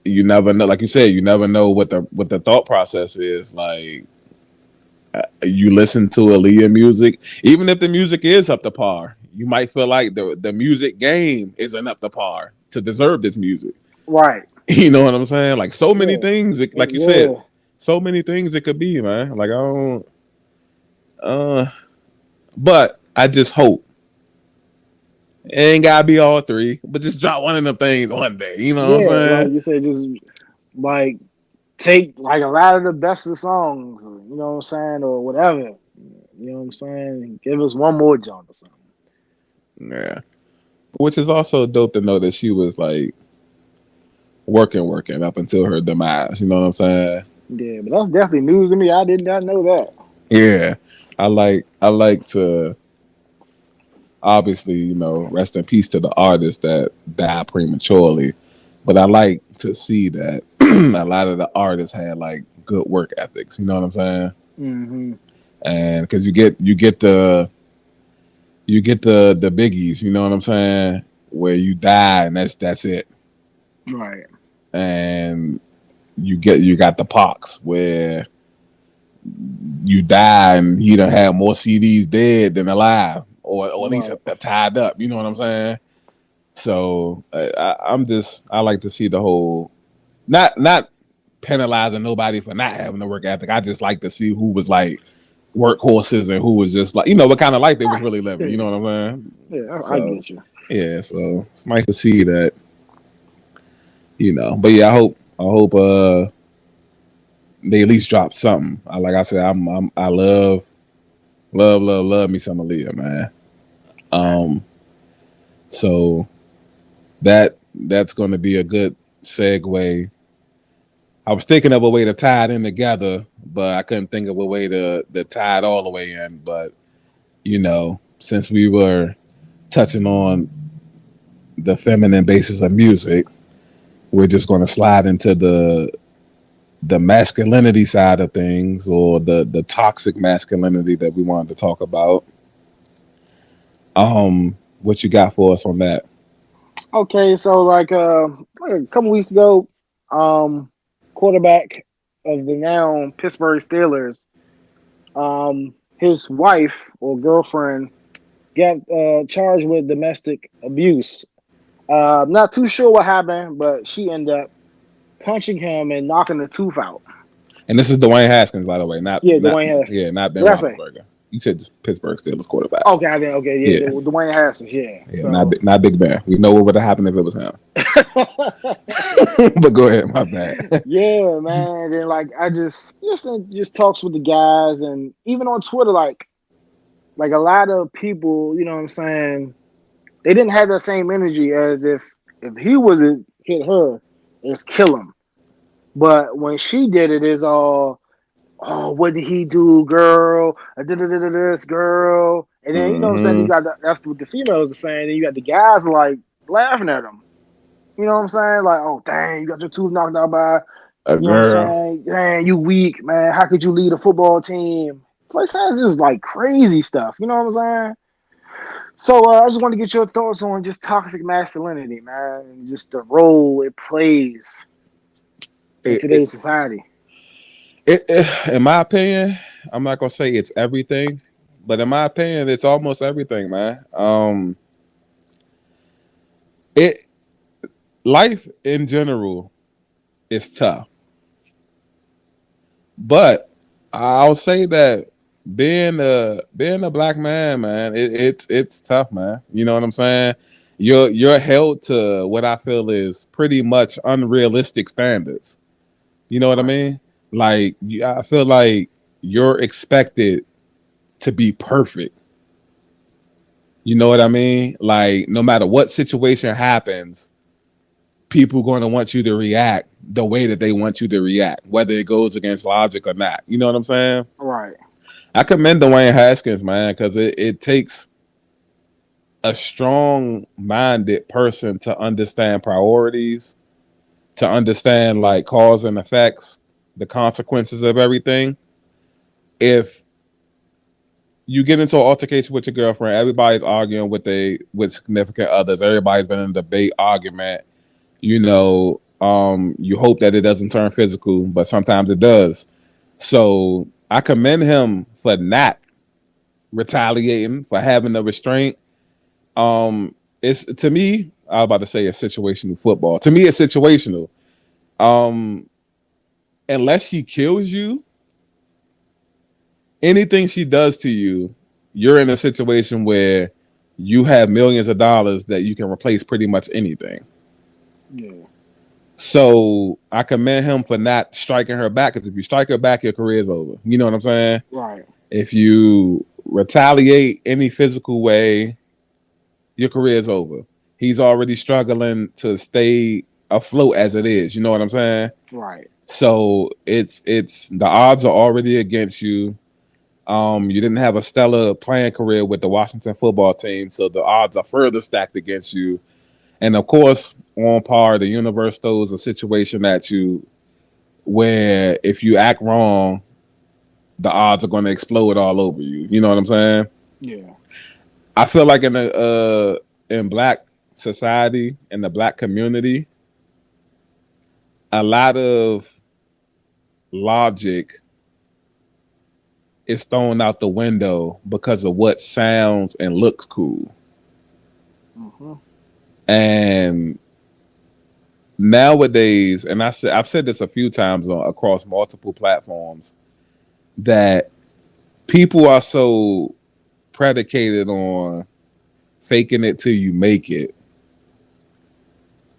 S1: you never know, like you said, you never know what the thought process is. Like you listen to Aaliyah music, even if the music is up to par, you might feel like the music game isn't up to par to deserve this music.
S2: Right.
S1: You know what I'm saying? Like so many
S2: Yeah.
S1: things, like you said,
S2: Yeah.
S1: so many things it could be, man. Like I don't, uh, but I just hope it ain't gotta be all three, but just drop one of them things one day. You know what I'm
S2: Yeah.
S1: saying?
S2: Like you said, just like take like a lot of the best of songs, you know what I'm saying, or whatever. You know what I'm saying? Give us one more jump or something.
S1: Yeah. Which is also dope to know that she was like working up until her demise. You know what I'm saying?
S2: Yeah, but that's definitely news to me. I did not know that.
S1: Yeah. I like to obviously, rest in peace to the artists that died prematurely. But I like to see that a lot of the artists had like good work ethics. You know what I'm saying?
S2: Mm-hmm.
S1: And because you get the biggies. You know what I'm saying? Where you die and that's it.
S2: Right.
S1: And you got the pox where you die and you don't have more CDs dead than alive, or at least
S2: Right.
S1: tied up. You know what I'm saying? So I'm just I like to see the whole not penalizing nobody for not having a work ethic. I just like to see who was like workhorses and who was just like what kind of life they was
S2: Right.
S1: really living. You
S2: Yeah.
S1: know what I'm saying?
S2: Yeah. I
S1: So
S2: get you.
S1: yeah, so it's nice to see that. But yeah, I hope they at least drop something. Like I said, I love me some Aaliyah, man. Um, so that's going to be a good segue. I was thinking of a way to tie it in together, but I couldn't think of a way to tie it all the way in. But since we were touching on the feminine basis of music, we're just going to slide into the masculinity side of things, or the toxic masculinity that we wanted to talk about. What you got for us on that?
S2: Okay, so like a couple weeks ago, um, quarterback of the now Pittsburgh Steelers, his wife or girlfriend got charged with domestic abuse. I'm not too sure what happened, but she ended up punching him and knocking the tooth out.
S1: And this is Dwayne Haskins, by the way, not
S2: Yeah,
S1: not
S2: Dwayne Haskins.
S1: yeah, not Ben
S2: What did I say?
S1: Roethlisberger. You said just Pittsburgh Steelers quarterback.
S2: Okay, I think okay, yeah,
S1: Yeah,
S2: Dwayne Haskins, yeah.
S1: yeah,
S2: So
S1: not Big Ben. We know what would have happened if it was him. But go ahead, my bad.
S2: yeah, man. Then like I just talks with the guys and even on Twitter, like a lot of people, you know what I'm saying, they didn't have that same energy as if he was to hit her, it's kill him. But when she did it, it's all oh, what did he do, girl? This girl. And then, you know what I'm saying? You
S1: Mm-hmm.
S2: got that's what the females are saying. And you got the guys like laughing at them. You know what I'm saying? Like, oh, dang, you got your tooth knocked out by,
S1: A
S2: you know what I'm
S1: girl.
S2: saying? Dang, you weak, man. How could you lead a football team? Like, it's just like crazy stuff. You know what I'm saying? So I just want to get your thoughts on just toxic masculinity, man, and just the role it plays in
S1: It, it,
S2: today's society.
S1: in my opinion, I'm not gonna say it's everything, but in my opinion, it's almost everything, man. It life in general is tough, but I'll say that being a black man, it's tough, man. You know what I'm saying? You're held to what I feel is pretty much unrealistic standards. You know what I
S2: Right,
S1: mean? Like I feel like you're expected to be perfect. You know what I mean? Like no matter what situation happens, people going to want you to react the way that they want you to react, whether it goes against logic or not. You know what I'm saying?
S2: right,
S1: I commend Dwayne Haskins, man, because it takes a strong minded person to understand priorities, to understand like cause and effects, the consequences of everything. If you get into an altercation with your girlfriend, everybody's arguing with significant others, everybody's been in a debate, argument, you hope that it doesn't turn physical, but sometimes it does. So I commend him for not retaliating, for having the restraint. It's to me, I was about to say it's situational football. To me, it's situational. Um, unless she kills you, anything she does to you, you're in a situation where you have millions of dollars that you can replace pretty much anything.
S2: yeah,
S1: So I commend him for not striking her back. Because if you strike her back, your career's over. You know what I'm saying?
S2: right,
S1: If you retaliate any physical way, your career's over. He's already struggling to stay afloat as it is. You know what I'm saying?
S2: right.
S1: So it's the odds are already against you. You didn't have a stellar playing career with the Washington football team, so the odds are further stacked against you. And of course, on par, the universe throws a situation at you where if you act wrong, the odds are going to explode all over you. You know what I'm saying?
S2: Yeah,
S1: I feel like in black society, in the black community, a lot of logic is thrown out the window because of what sounds and looks cool.
S2: hmm,
S1: And nowadays, and I've said this a few times across multiple platforms, that people are so predicated on faking it till you make it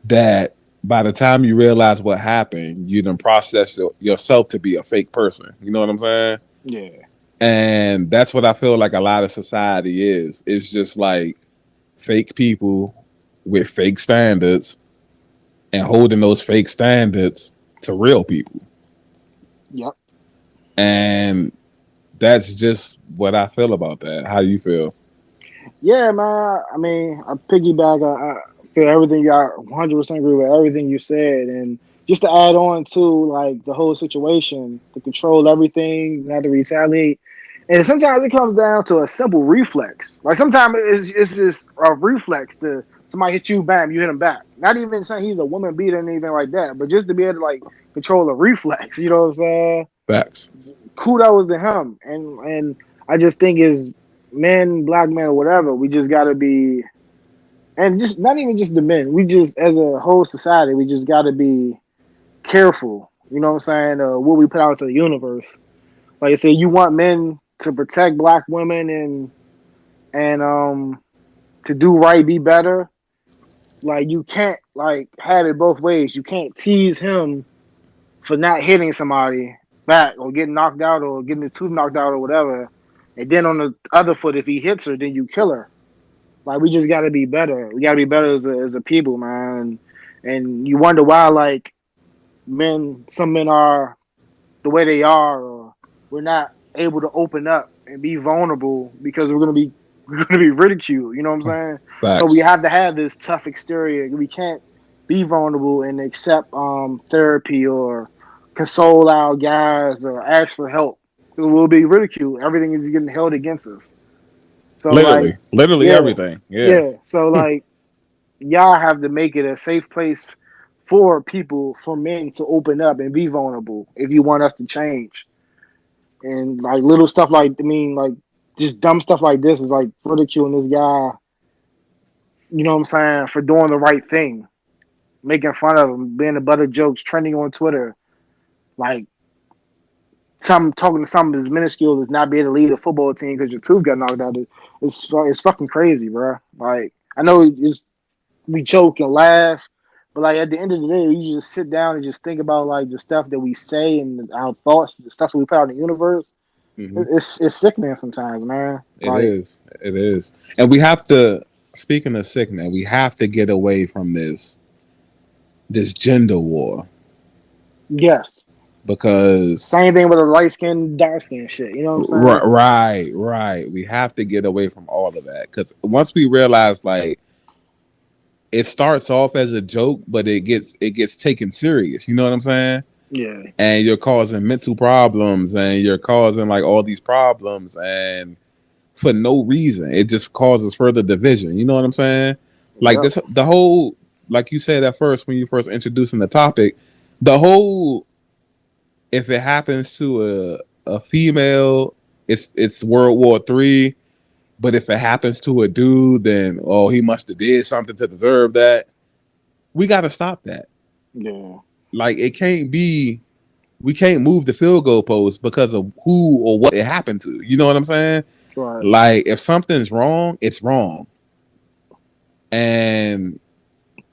S1: that by the time you realize what happened, you done process yourself to be a fake person. You know what I'm saying?
S2: yeah,
S1: And that's what I feel like a lot of society is. It's just like fake people with fake standards and holding those fake standards to real people.
S2: yep.
S1: And that's just what I feel about that. How do you feel?
S2: Yeah, man. I mean, I piggyback. I feel everything. I 100% agree with everything you said. And just to add on to like the whole situation, to control everything, not to retaliate. And sometimes it comes down to a simple reflex. Like sometimes it's just a reflex to somebody hit you, bam, you hit him back. Not even saying he's a woman beater or anything like that, but just to be able to like control a reflex. You know what I'm saying?
S1: Facts.
S2: Kudos to him. And I just think as men, black men, or whatever, we just gotta be, and just not even just the men. We just as a whole society, we just gotta be careful. You know what I'm saying? What we put out to the universe. Like I said, you want men to protect black women and to do right, be better. Like you can't like have it both ways. You can't tease him for not hitting somebody back or getting knocked out or getting the tooth knocked out or whatever. And then on the other foot, if he hits her, then you kill her. Like we just got to be better. We got to be better as a people, man. And you wonder why, like some men are the way they are, or we're not able to open up and be vulnerable because we're gonna be ridiculed. You know what I'm saying? So we
S1: Facts.
S2: have to have this tough exterior. We can't be vulnerable and accept therapy or console our guys or ask for help. We'll be ridiculed. Everything is getting held against us. So like,
S1: Literally
S2: yeah,
S1: everything. Yeah.
S2: yeah. So like, y'all have to make it a safe place for people, for men to open up and be vulnerable if you want us to change. And like little stuff like, I mean, like just dumb stuff like this is like ridiculing this guy, you know what I'm saying, for doing the right thing, making fun of him, being the butt of jokes, trending on Twitter, like some talking to something as minuscule as not being able to lead a football team because your tooth got knocked out. It's fucking crazy, bro. Like I know we joke and laugh, but like at the end of the day, you just sit down and just think about like the stuff that we say and our thoughts, the stuff that we put out in the universe.
S1: Hmm.
S2: It's sickening sometimes, man.
S1: It
S2: Like,
S1: is. It is. And we have to. Speaking of sickening, we have to get away from this gender war
S2: yes,
S1: because
S2: same thing with the light skin, dark skin shit. You know what I'm saying?
S1: right. We have to get away from all of that because once we realize like it starts off as a joke, but it gets taken serious. You know what I'm saying?
S2: Yeah,
S1: And you're causing mental problems, and you're causing like all these problems, and for no reason, it just causes further division. You know what I'm saying? Like
S2: yep,
S1: this, the whole, like you said at first when you first introducing the topic, the whole, if it happens to a female, it's World War III. But if it happens to a dude, then oh, he must have did something to deserve that. We got to stop that.
S2: yeah,
S1: Like it can't be. We can't move the field goal post because of who or what it happened to. You know what I'm saying?
S2: right,
S1: Like if something's wrong, it's wrong. And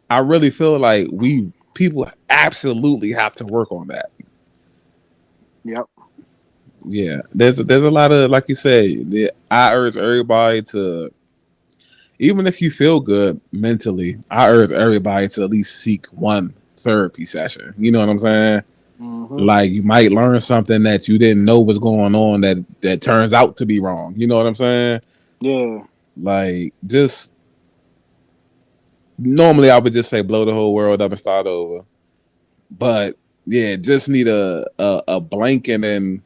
S1: I really feel like we people absolutely have to work on that.
S2: yep,
S1: Yeah, there's a lot of like you say. I urge everybody to, even if you feel good mentally, I urge everybody to at least seek one therapy session. You know what I'm saying?
S2: hmm,
S1: Like you might learn something that you didn't know was going on that turns out to be wrong. You know what I'm saying?
S2: yeah,
S1: Like just normally I would just say blow the whole world up and start over. But yeah, just need a blanket and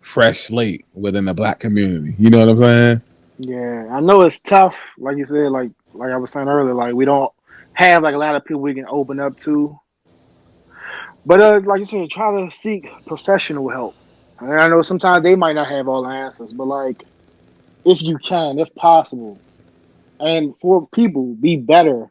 S1: fresh slate within the black community. You know what I'm saying?
S2: yeah. I know it's tough, like you said, like I was saying earlier, like we don't have like a lot of people we can open up to. But like you said, try to seek professional help. And I know sometimes they might not have all the answers, but like if you can, if possible, and for people, be better,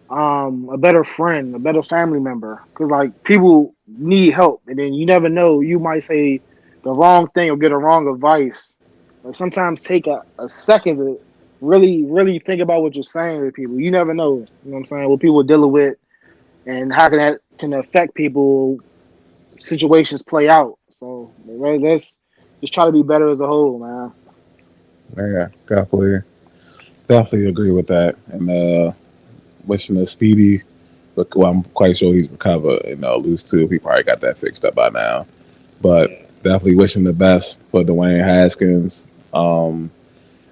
S2: a better friend, a better family member, because like people need help, and then you never know, you might say the wrong thing or get a wrong advice. Like sometimes take a second to really think about what you're saying to people. You never know, you know what I'm saying, what people are dealing with and how that can affect people, situations play out. So right, let's just try to be better as a whole, man.
S1: Yeah, definitely agree with that. And wishing a speedy. But well, I'm quite sure he's recovered. Loose too. He probably got that fixed up by now. But
S2: Yeah,
S1: definitely wishing the best for Dwayne Haskins,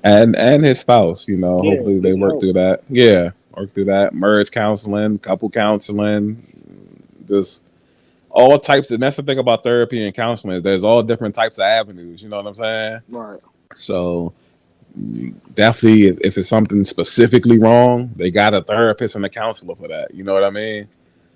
S1: and his spouse.
S2: yeah,
S1: Hopefully they
S2: get
S1: work
S2: help.
S1: through that. Yeah, work through that. Marriage counseling, couple counseling, just all types. And that's the thing about therapy and counseling is there's all different types of avenues. You know what I'm saying?
S2: Right.
S1: So definitely, if it's something specifically wrong, they got a therapist and a counselor for that. You know what I mean?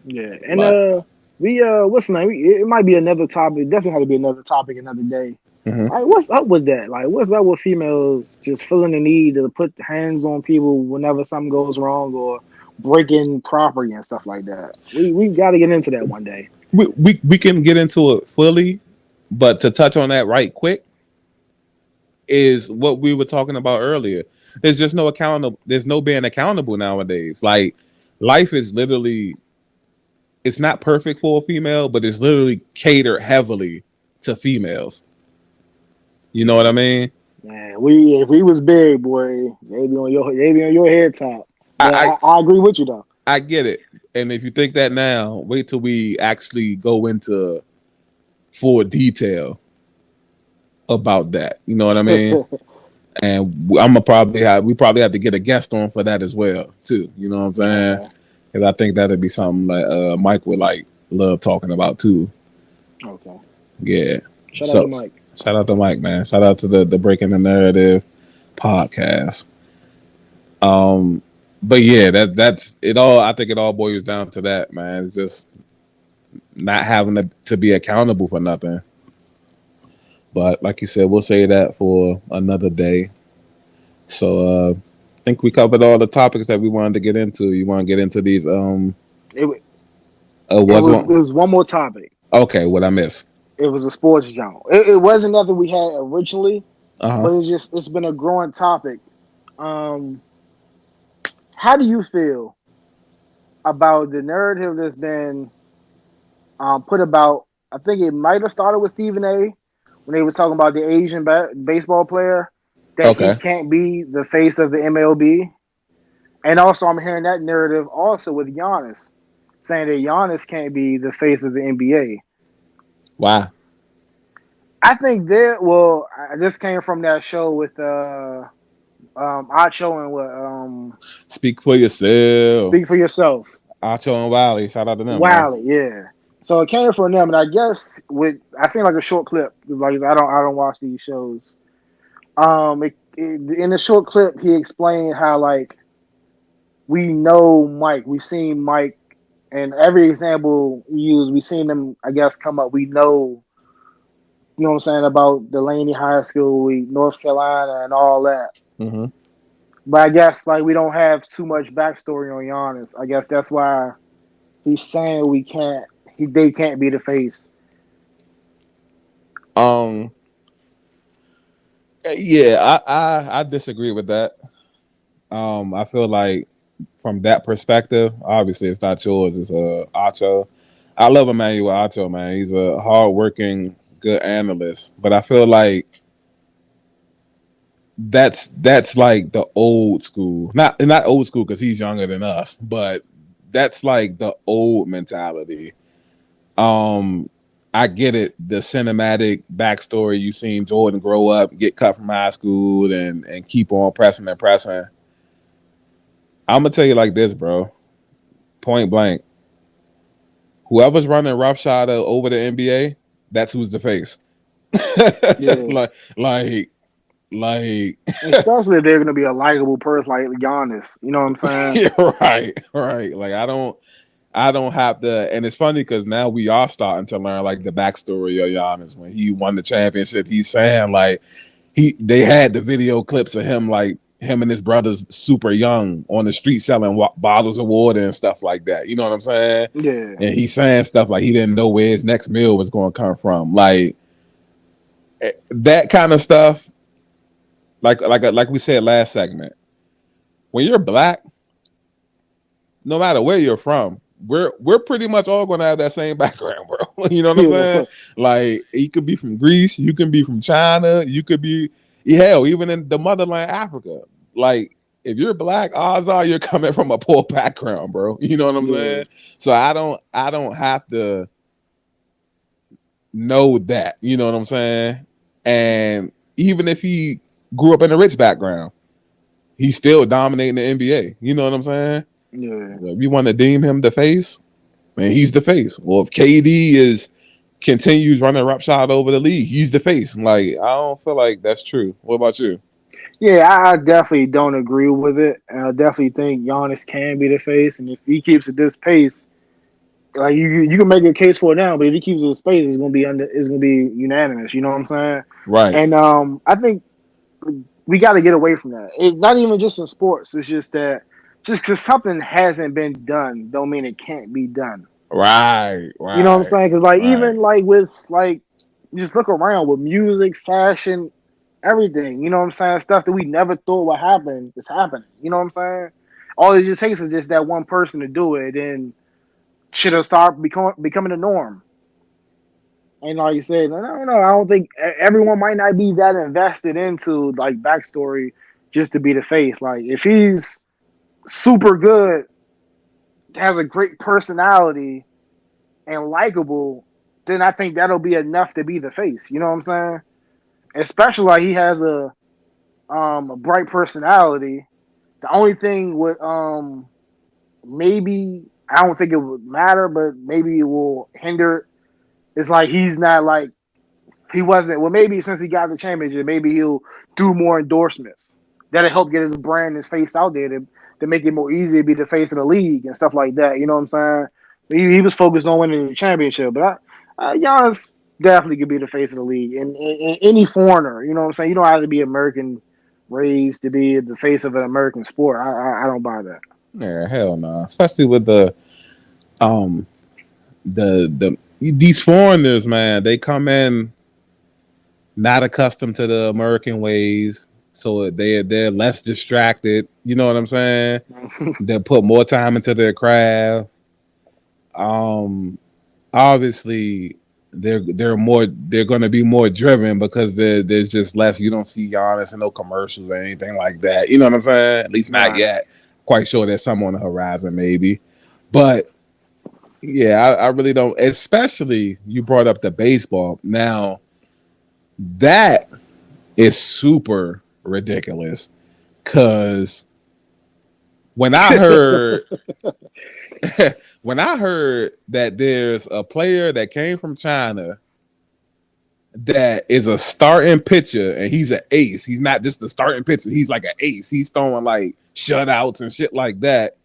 S2: Yeah, and
S1: Like,
S2: we what's the name? It might be another topic. It definitely has to be another topic another day.
S1: mhm.
S2: Like, what's up with that? Like, what's up with females just feeling the need to put hands on people whenever something goes wrong or breaking property and stuff like that? We got to get into that one day.
S1: we can get into it fully, but to touch on that right quick is what we were talking about earlier. There's just no accountable. There's no being accountable nowadays. Like life is literally, it's not perfect for a female, but it's literally catered heavily to females. You know what I mean?
S2: Man, we if we was big, boy, maybe on your head top.
S1: I,
S2: But
S1: I
S2: I agree with you though.
S1: I get it. And if you think that now, wait till we actually go into full detail. about that. You know what I mean? And I'm gonna probably have we probably have to get a guest on for that as well too. You know what I'm saying?
S2: Okay.
S1: Because I think that'd be something that Mike would like love talking about too.
S2: Okay.
S1: Yeah.
S2: Shout out to
S1: So
S2: Mike.
S1: shout out to Mike, man. Shout out to the Breaking the Narrative podcast. Um, but yeah, that's it. All I think it all boils down to that, man. It's just not having to be accountable for nothing. But like you said, we'll say that for another day. So I think we covered all the topics that we wanted to get into. You want to get into these
S2: It wa-
S1: what's
S2: it
S1: one?
S2: was one more topic.
S1: Okay, what I missed.
S2: It was a sports genre. It wasn't nothing we had originally,
S1: Uh-huh.
S2: but it's been a growing topic. Um, how do you feel about the narrative that's been put about? I think it might have started with Stephen A. when they was talking about the Asian baseball player that he
S1: Okay.
S2: can't be the face of the MLB, and also I'm hearing that narrative also with Giannis saying that Giannis can't be the face of the NBA.
S1: Wow.
S2: I think that this came from that show with Acho and what
S1: Speak for yourself.
S2: Speak for Yourself.
S1: Acho and Wiley. Shout out to them, man.
S2: Wiley, yeah. So it came from them, and I guess with I seen like a short clip. Like I don't watch these shows. In the short clip, he explained how like we know Mike, we've seen Mike, and every example he used, we've seen them. I guess come up. We know, you know what I'm saying about Delaney High School, North Carolina, and all that.
S1: Mm-hmm.
S2: But I guess like we don't have too much backstory on Giannis. I guess that's why he's saying we can't. They can't be the face.
S1: Um. Yeah, I disagree with that. I feel like from that perspective, obviously it's not yours. It's Acho. I love Emmanuel Acho, man. He's a hardworking, good analyst. But I feel like that's like the old school. Not old school because he's younger than us, but that's like the old mentality. Um, I get it. The cinematic backstory you seen Jordan grow up, get cut from high school, and keep on pressing and pressing. I'm gonna tell you like this, bro. Point blank. Whoever's running roughshod over the NBA, that's who's the face.
S2: Yeah,
S1: like, like, like.
S2: especially if they're gonna be a likable person like Giannis. You know what I'm saying?
S1: Yeah, right, right. Like I don't have to. And it's funny because now we are starting to learn like the backstory of Giannis when he won the championship. He's saying like they had the video clips of him like him and his brothers super young on the street selling bottles of water and stuff like that. You know what I'm saying?
S2: Yeah,
S1: And he's saying stuff like he didn't know where his next meal was going to come from. Like that kind of stuff. Like we said last segment, when you're black, no matter where you're from, we're pretty much all gonna have that same background, bro. You know what I'm
S2: yeah,
S1: saying? Like you could be from Greece, you can be from China, you could be hell, even in the motherland Africa. Like if you're black, odds are you're coming from a poor background, bro. You know what I'm
S2: yeah,
S1: saying? So I don't have to know that. You know what I'm saying? And even if he grew up in a rich background, he's still dominating the NBA. You know what I'm saying?
S2: yeah.
S1: If you want to deem him the face, man, he's the face. Well, if KD is continues running roughshod over the league, he's the face. Like I don't feel like that's true. What about you?
S2: Yeah, I definitely don't agree with it. And I definitely think Giannis can be the face, and if he keeps at this pace, like you can make a case for it now, but if he keeps at this pace, it's gonna be unanimous. You know what I'm saying?
S1: Right.
S2: And I think we got to get away from that. It's not even just in sports. It's just that just because something hasn't been done, don't mean it can't be done.
S1: Right.
S2: You know what I'm
S1: Right.
S2: saying? Because like
S1: Right.
S2: even like with like just look around with music, fashion, everything. You know what I'm saying? Stuff that we never thought would happen is happening. You know what I'm saying? All it just takes is just that one person to do it, and shit will start becoming the norm. And like you said, I don't know. I don't think everyone might not be that invested into like backstory just to be the face. Like if he's super good, has a great personality, and likable, then I think that'll be enough to be the face. You know what I'm saying? especially like he has a bright personality. The only thing with maybe I don't think it would matter, but maybe it will hinder. It's like he's not like he wasn't. Well, maybe since he got the championship, maybe he'll do more endorsements. That'll help get his brand, his face out there to make it more easy to be the face of the league and stuff like that. You know what I'm saying? He was focused on winning the championship, but Giannis definitely could be the face of the league. And any foreigner, you know what I'm saying? You don't have to be American raised to be the face of an American sport. I don't buy that.
S1: Yeah, hell no. Especially with um the these foreigners, man, they come in not accustomed to the American ways, so they're less distracted. You know what I'm saying? They put more time into their craft. Um, Obviously they're going to be more driven because there's just less. You don't see Giannis in no commercials or anything like that. You know what I'm saying? At least not
S2: Right.
S1: yet. Quite sure there's some on the horizon, maybe, but yeah, I really don't. Especially you brought up the baseball. Now that is super ridiculous because when I heard when I heard that there's a player that came from China that is a starting pitcher and he's an ace. He's not just the starting pitcher. He's like an ace. He's throwing like shutouts and shit like that.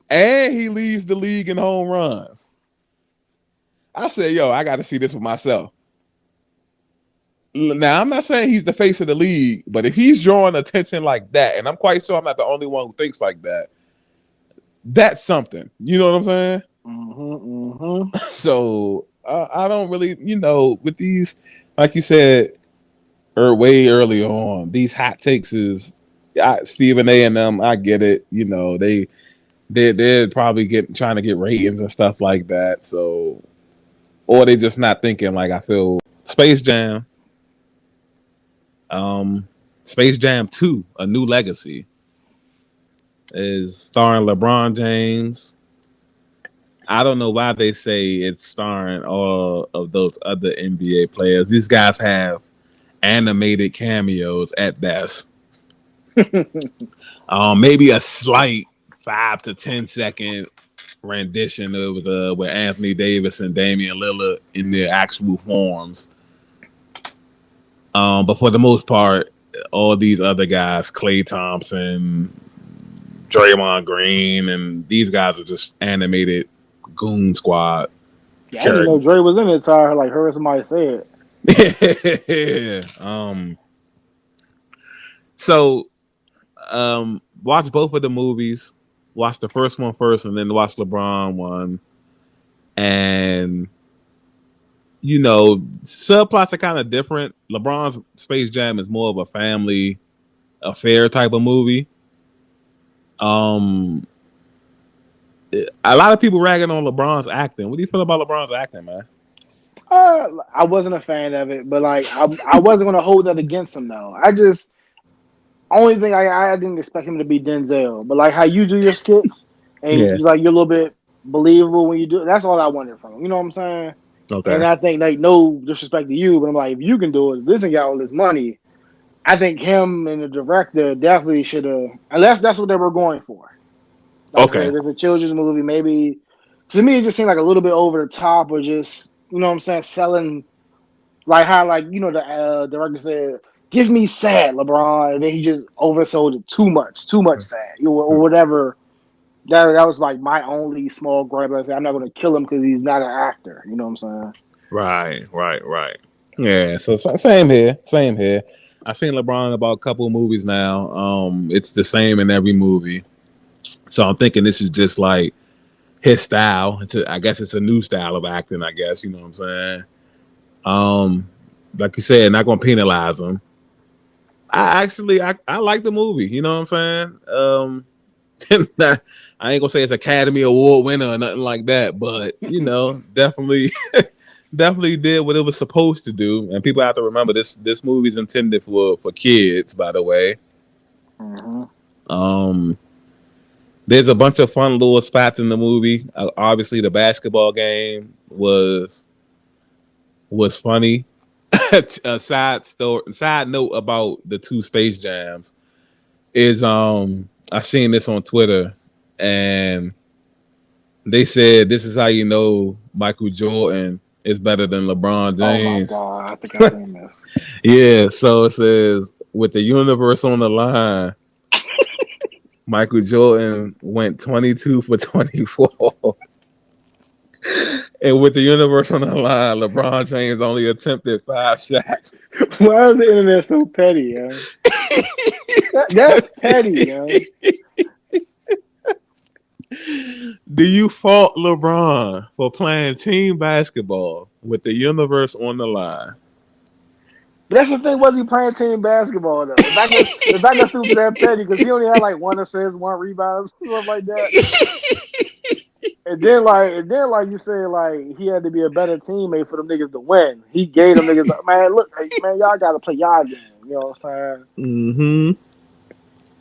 S1: And he leads the league in home runs. I said, yo, I got to see this for myself. Now, I'm not saying he's the face of the league, but if he's drawing attention like that, and I'm quite sure I'm not the only one who thinks like that, that's something. You know what I'm saying? So I don't really, with these, like you said, way early on, these hot takes is Stephen A. and them. I get it. They're probably trying to get ratings and stuff like that. So, or they just not thinking like I feel. Space Jam, Space Jam 2, A New Legacy, is starring LeBron James. I don't know why they say it's starring all of those other NBA players. These guys have animated cameos at best. Maybe a slight 5 to 10 second rendition. It was with Anthony Davis and Damian Lillard in their actual forms. But for the most part, all these other guys, Klay Thompson, Draymond Green, and these guys are just animated goon squad.
S2: Yeah, I didn't know Dre was in it until I heard somebody say
S1: it. So, watch both of the movies. Watch the first one first, and then watch LeBron one. And subplots are kind of different. LeBron's Space Jam is more of a family affair type of movie. A lot of people ragging on LeBron's acting. What do you feel about LeBron's acting, man?
S2: I wasn't a fan of it, but I wasn't gonna hold that against him though. Only thing I didn't expect him to be Denzel, but like how you do your skits and you're a little bit believable when you do it. That's all I wanted from him. You know what I'm saying?
S1: Okay.
S2: And I think no disrespect to you, but I'm like, if you can do it, this thing got all this money. I think him and the director definitely should have, unless that's what they were going for. Like
S1: okay.
S2: There's a children's movie, maybe. To me, it just seemed like a little bit over the top, or just you know what I'm saying, selling like how the director said, "Give me sad, LeBron," and then he just oversold it too much sad, or whatever. That was like my only small gripe. I said, I'm not going to kill him because he's not an actor. You know what I'm saying?
S1: Right. Yeah. So same here. I've seen LeBron about a couple of movies now. It's the same in every movie. So I'm thinking this is just like his style. I guess it's a new style of acting. I guess you know what I'm saying. Like you said, not gonna penalize him. I like the movie. You know what I'm saying. I ain't gonna say it's Academy Award winner or nothing like that, but definitely did what it was supposed to do. And people have to remember this movie's intended for kids, by the way.
S2: Mm-hmm.
S1: There's a bunch of fun little spots in the movie. Obviously, the basketball game was funny. A side note about the two Space Jams is I seen this on Twitter and they said this is how you know Michael Jordan is better than LeBron
S2: Oh my
S1: James.
S2: god, I think I seen this.
S1: Yeah, so it says with the universe on the line, Michael Jordan went 22 for 24. And with the universe on the line, LeBron James only attempted 5 shots.
S2: Why is the internet so petty, yo? That's petty, yo.
S1: Do you fault LeBron for playing team basketball with the universe on the line?
S2: But that's the thing. Was he playing team basketball though? If I can super that petty because he only had like one assist, one rebound, stuff like that. And then like you said, like he had to be a better teammate for them niggas to win. He gave them niggas, man. Look, hey, man, y'all got to play y'all game. You know what I'm saying?
S1: Mm-hmm.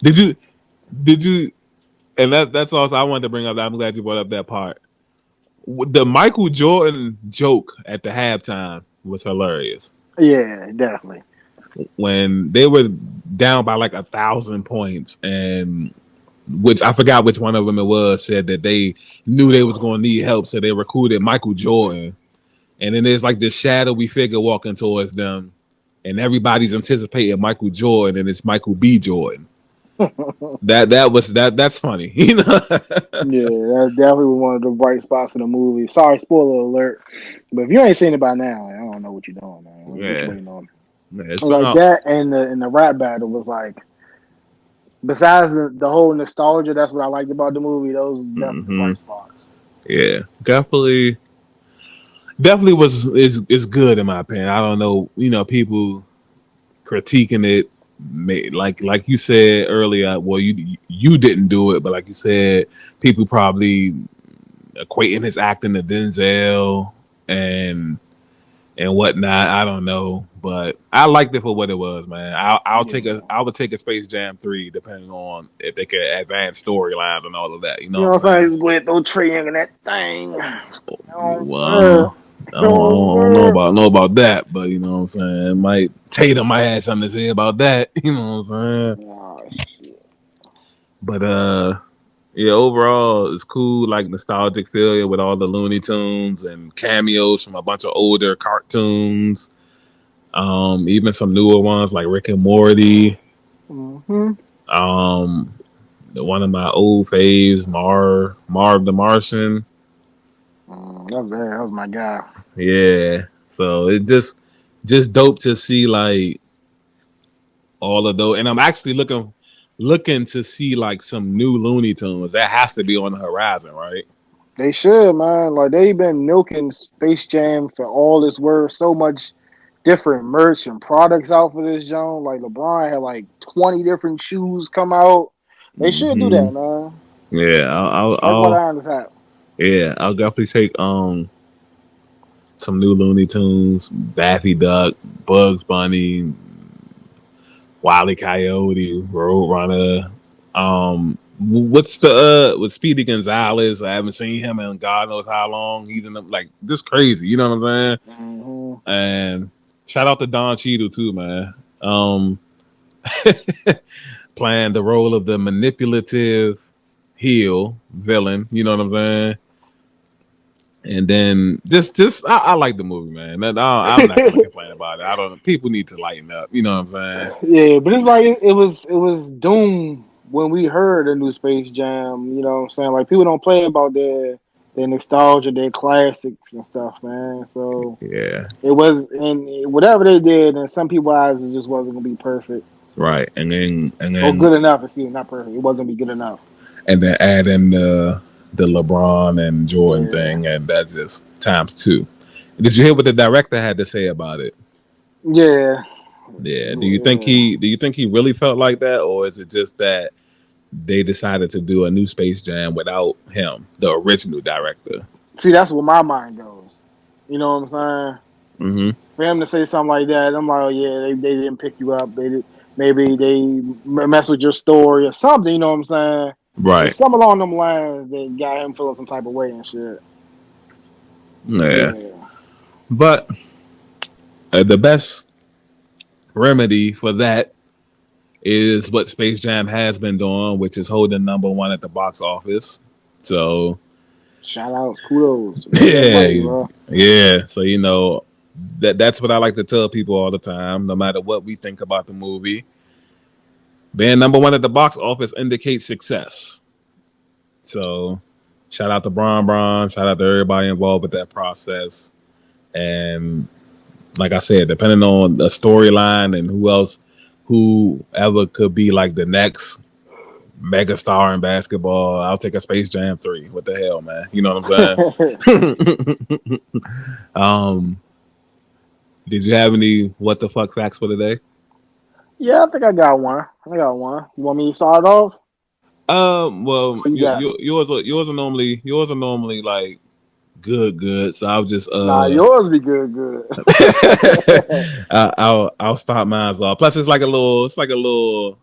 S1: Did you? Did you? And that's also I wanted to bring up. I'm glad you brought up that part. The Michael Jordan joke at the halftime was hilarious.
S2: Yeah, definitely.
S1: When they were down by like 1,000 points, and which I forgot which one of them it was, said that they knew they was going to need help, so they recruited Michael Jordan. And then there's like this shadowy figure walking towards them, and everybody's anticipating Michael Jordan, and it's Michael B. Jordan. That's funny, you know.
S2: Yeah, that's definitely one of the bright spots of the movie. Sorry, spoiler alert. But if you ain't seen it by now, I don't know what you're doing, man. What you
S1: Yeah,
S2: waiting on?
S1: yeah, it's been
S2: Like
S1: out.
S2: that and the rap battle was like, besides the whole nostalgia, that's what I liked about the movie. Those are definitely the
S1: Mm-hmm.
S2: bright spots.
S1: Yeah, definitely is good in my opinion. I don't know, people critiquing it, like you said earlier. Well, you didn't do it, but like you said, people probably equating his acting to Denzel and and whatnot. I don't know, but I liked it for what it was, man.
S2: Yeah.
S1: I would take a Space Jam 3 depending on if they could advance storylines and all of that. You know
S2: You
S1: what
S2: know
S1: I'm
S2: what I'm saying?
S1: saying?
S2: Just go ahead and throw Trey Young in that thing.
S1: Well, I don't know about that, but you know what I'm saying. Might Tatum might have something to say about that. You know what I'm saying?
S2: Oh, shit.
S1: But yeah, overall it's cool, like nostalgic feel with all the Looney Tunes and cameos from a bunch of older cartoons. Even some newer ones like Rick and Morty.
S2: Mm-hmm.
S1: Um, one of my old faves, Marv the Martian.
S2: That was my guy.
S1: Yeah. So it just dope to see like all of those, and I'm actually looking to see like some new Looney Tunes. That has to be on the horizon, right?
S2: They should, man. Like they been milking Space Jam for all this worth. So much different merch and products out for this Joan. Like LeBron had like 20 different shoes come out. They should do
S1: Hmm.
S2: that, man.
S1: Yeah,
S2: Strike while the iron is hot.
S1: yeah, I'll definitely take some new Looney Tunes, Daffy Duck, Bugs Bunny, Wile Coyote, Roadrunner. What's the with Speedy Gonzalez? I haven't seen him in God knows how long. He's in the, like this crazy, you know what I'm saying?
S2: Mm-hmm.
S1: And shout out to Don Cheadle too, man. Playing the role of the manipulative heel villain, you know what I'm saying? And then I like the movie, man. I'm not gonna complain about it. I don't. People need to lighten up. You know what I'm saying?
S2: Yeah, but it's like it was doomed when we heard a new Space Jam. You know what I'm saying? Like people don't play about their nostalgia, their classics and stuff, man. So
S1: Yeah,
S2: it was, and whatever they did, in some people's eyes, it just wasn't gonna be perfect
S1: right. And
S2: or
S1: then
S2: good enough. Excuse me, not perfect. It wasn't gonna be good enough.
S1: and then add in the LeBron and Jordan
S2: Yeah,
S1: thing, and that's just times two. Did you hear what the director had to say about it?
S2: yeah,
S1: Yeah.
S2: yeah.
S1: Do you think he really felt like that, or is it just that they decided to do a new Space Jam without him, the original director?
S2: See, that's where my mind goes. You know what I'm saying?
S1: Mm-hmm.
S2: For him to say something like that, I'm like, oh yeah, they didn't pick you up. They did, maybe they mess with your story or something. You know what I'm saying?
S1: Right.
S2: It's something along them lines that got him feeling some type of way and shit.
S1: Yeah.
S2: Yeah.
S1: But the best remedy for that is what Space Jam has been doing, which is holding number one at the box office. So
S2: Shout outs, kudos. Get that money,
S1: yeah,
S2: bro.
S1: yeah. So that's what I like to tell people all the time. No matter what we think about the movie, being number one at the box office indicates success. So shout out to Bron. Shout out to everybody involved with that process. And like I said, depending on the storyline and whoever could be like the next mega star in basketball, I'll take a Space Jam 3. What the hell, man? You know what I'm saying? Did you have any what the fuck facts for today?
S2: Yeah, I think I got one. You want me to start off?
S1: Well,
S2: What you got?
S1: yours are normally like good. So I'll just
S2: Nah, yours be good.
S1: I'll start mine off. Plus, it's like a little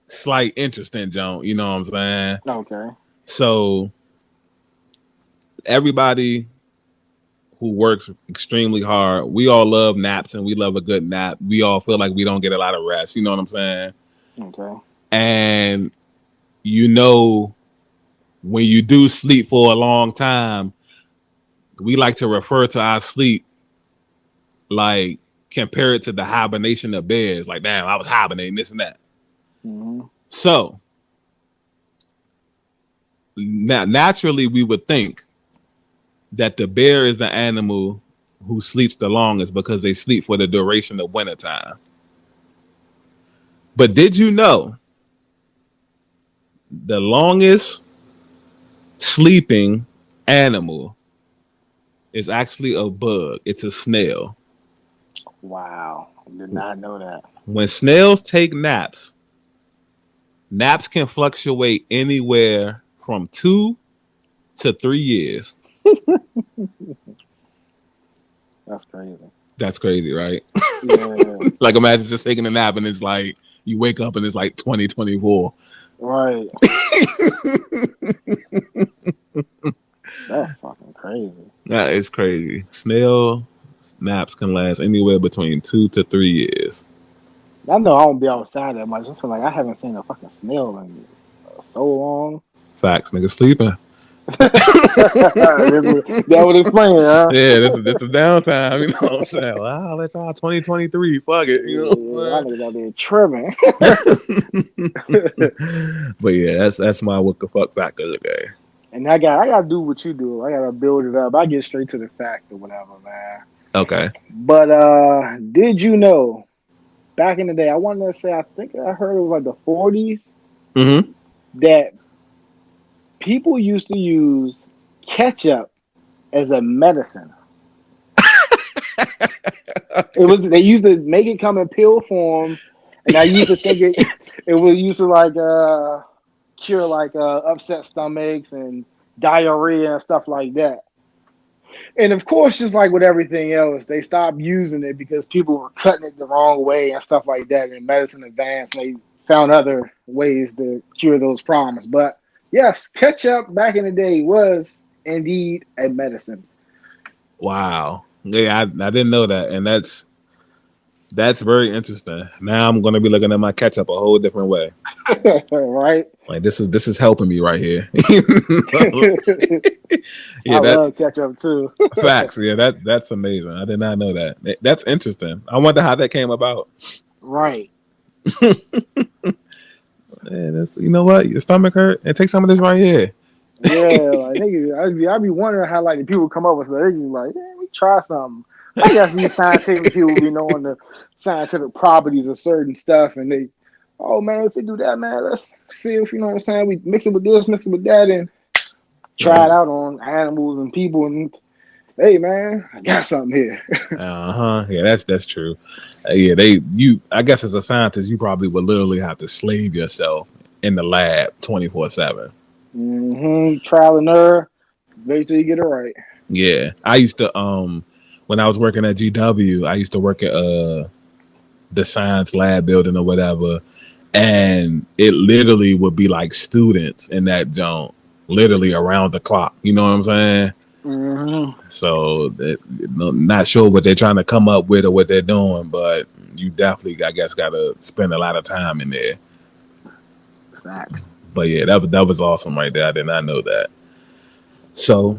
S1: slight interesting jump. You know what I'm saying?
S2: Okay.
S1: So everybody who works extremely hard, we all love naps and we love a good nap. We all feel like we don't get a lot of rest. You know what I'm saying?
S2: Okay.
S1: And you know, when you do sleep for a long time, we like to refer to our sleep like compare it to the hibernation of bears. Like, damn, I was hibernating, this and that.
S2: Mm-hmm.
S1: So now, naturally, we would think that the bear is the animal who sleeps the longest because they sleep for the duration of wintertime. But did you know the longest sleeping animal is actually a bug? It's a snail.
S2: Wow. Did not know that.
S1: When snails take naps, naps can fluctuate anywhere from 2 to 3 years.
S2: That's crazy.
S1: That's crazy, right?
S2: Yeah.
S1: Like imagine just taking a nap and it's like you wake up and it's like 2024.
S2: Right. That's fucking crazy.
S1: That is crazy. Snail naps can last anywhere between 2 to 3 years.
S2: I know I won't be outside that much. I feel like I haven't seen a fucking snail in so long.
S1: Facts, nigga sleeping.
S2: That would explain it, huh?
S1: Yeah, this is downtime. You know what I'm saying? Wow, let's all 2023. Fuck it. You know
S2: Y'all niggas out there tripping.
S1: But yeah, that's my what the fuck fact of the day.
S2: And I gotta do what you do. I gotta build it up. I get straight to the fact or whatever, man.
S1: Okay.
S2: But did you know back in the day, I wanted to say I think I heard it was like the 40s
S1: Mm-hmm.
S2: that people used to use ketchup as a medicine. They used to make it come in pill form, and I used to think it was used to like cure like upset stomachs and diarrhea and stuff like that. And of course, just like with everything else, they stopped using it because people were cutting it the wrong way and stuff like that. And medicine advanced, and they found other ways to cure those problems. But yes, ketchup back in the day was indeed a medicine.
S1: Wow. Yeah, I didn't know that, and that's very interesting. Now I'm gonna be looking at my ketchup a whole different way.
S2: Right?
S1: Like this is helping me right here.
S2: I love ketchup too.
S1: Facts. Yeah, that's amazing. I did not know that. That's interesting. I wonder how that came about.
S2: Right.
S1: Man, you know what? Your stomach hurt? And take some of this right here.
S2: Yeah, like niggas, I'd be wondering how like the people come up with stuff. They just like, yeah, we try something. I guess these scientific people be knowing the scientific properties of certain stuff, and they, oh man, if we do that, man, let's see if you know what I'm saying. We mix it with this, mix it with that, and try it out on animals and people. And hey, man, I got something here.
S1: Yeah, that's true. I guess as a scientist, you probably would literally have to slave yourself in the lab 24/7.
S2: Trial and error. Wait till you get it right.
S1: Yeah, I used to when I was working at GW, I used to work at the science lab building or whatever, and it literally would be like students in that zone, literally around the clock. You know what I'm saying?
S2: Mm-hmm.
S1: So not sure what they're trying to come up with or what they're doing, but you definitely, I guess, got to spend a lot of time in there.
S2: Facts.
S1: But yeah, that was awesome right there. I did not know that. So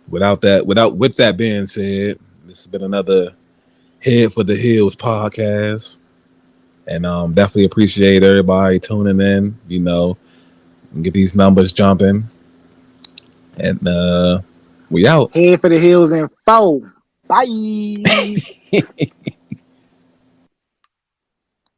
S1: with that being said, this has been another Head for the Hills podcast, and definitely appreciate everybody tuning in. And get these numbers jumping, and we out.
S2: Head for the hills and four. Bye.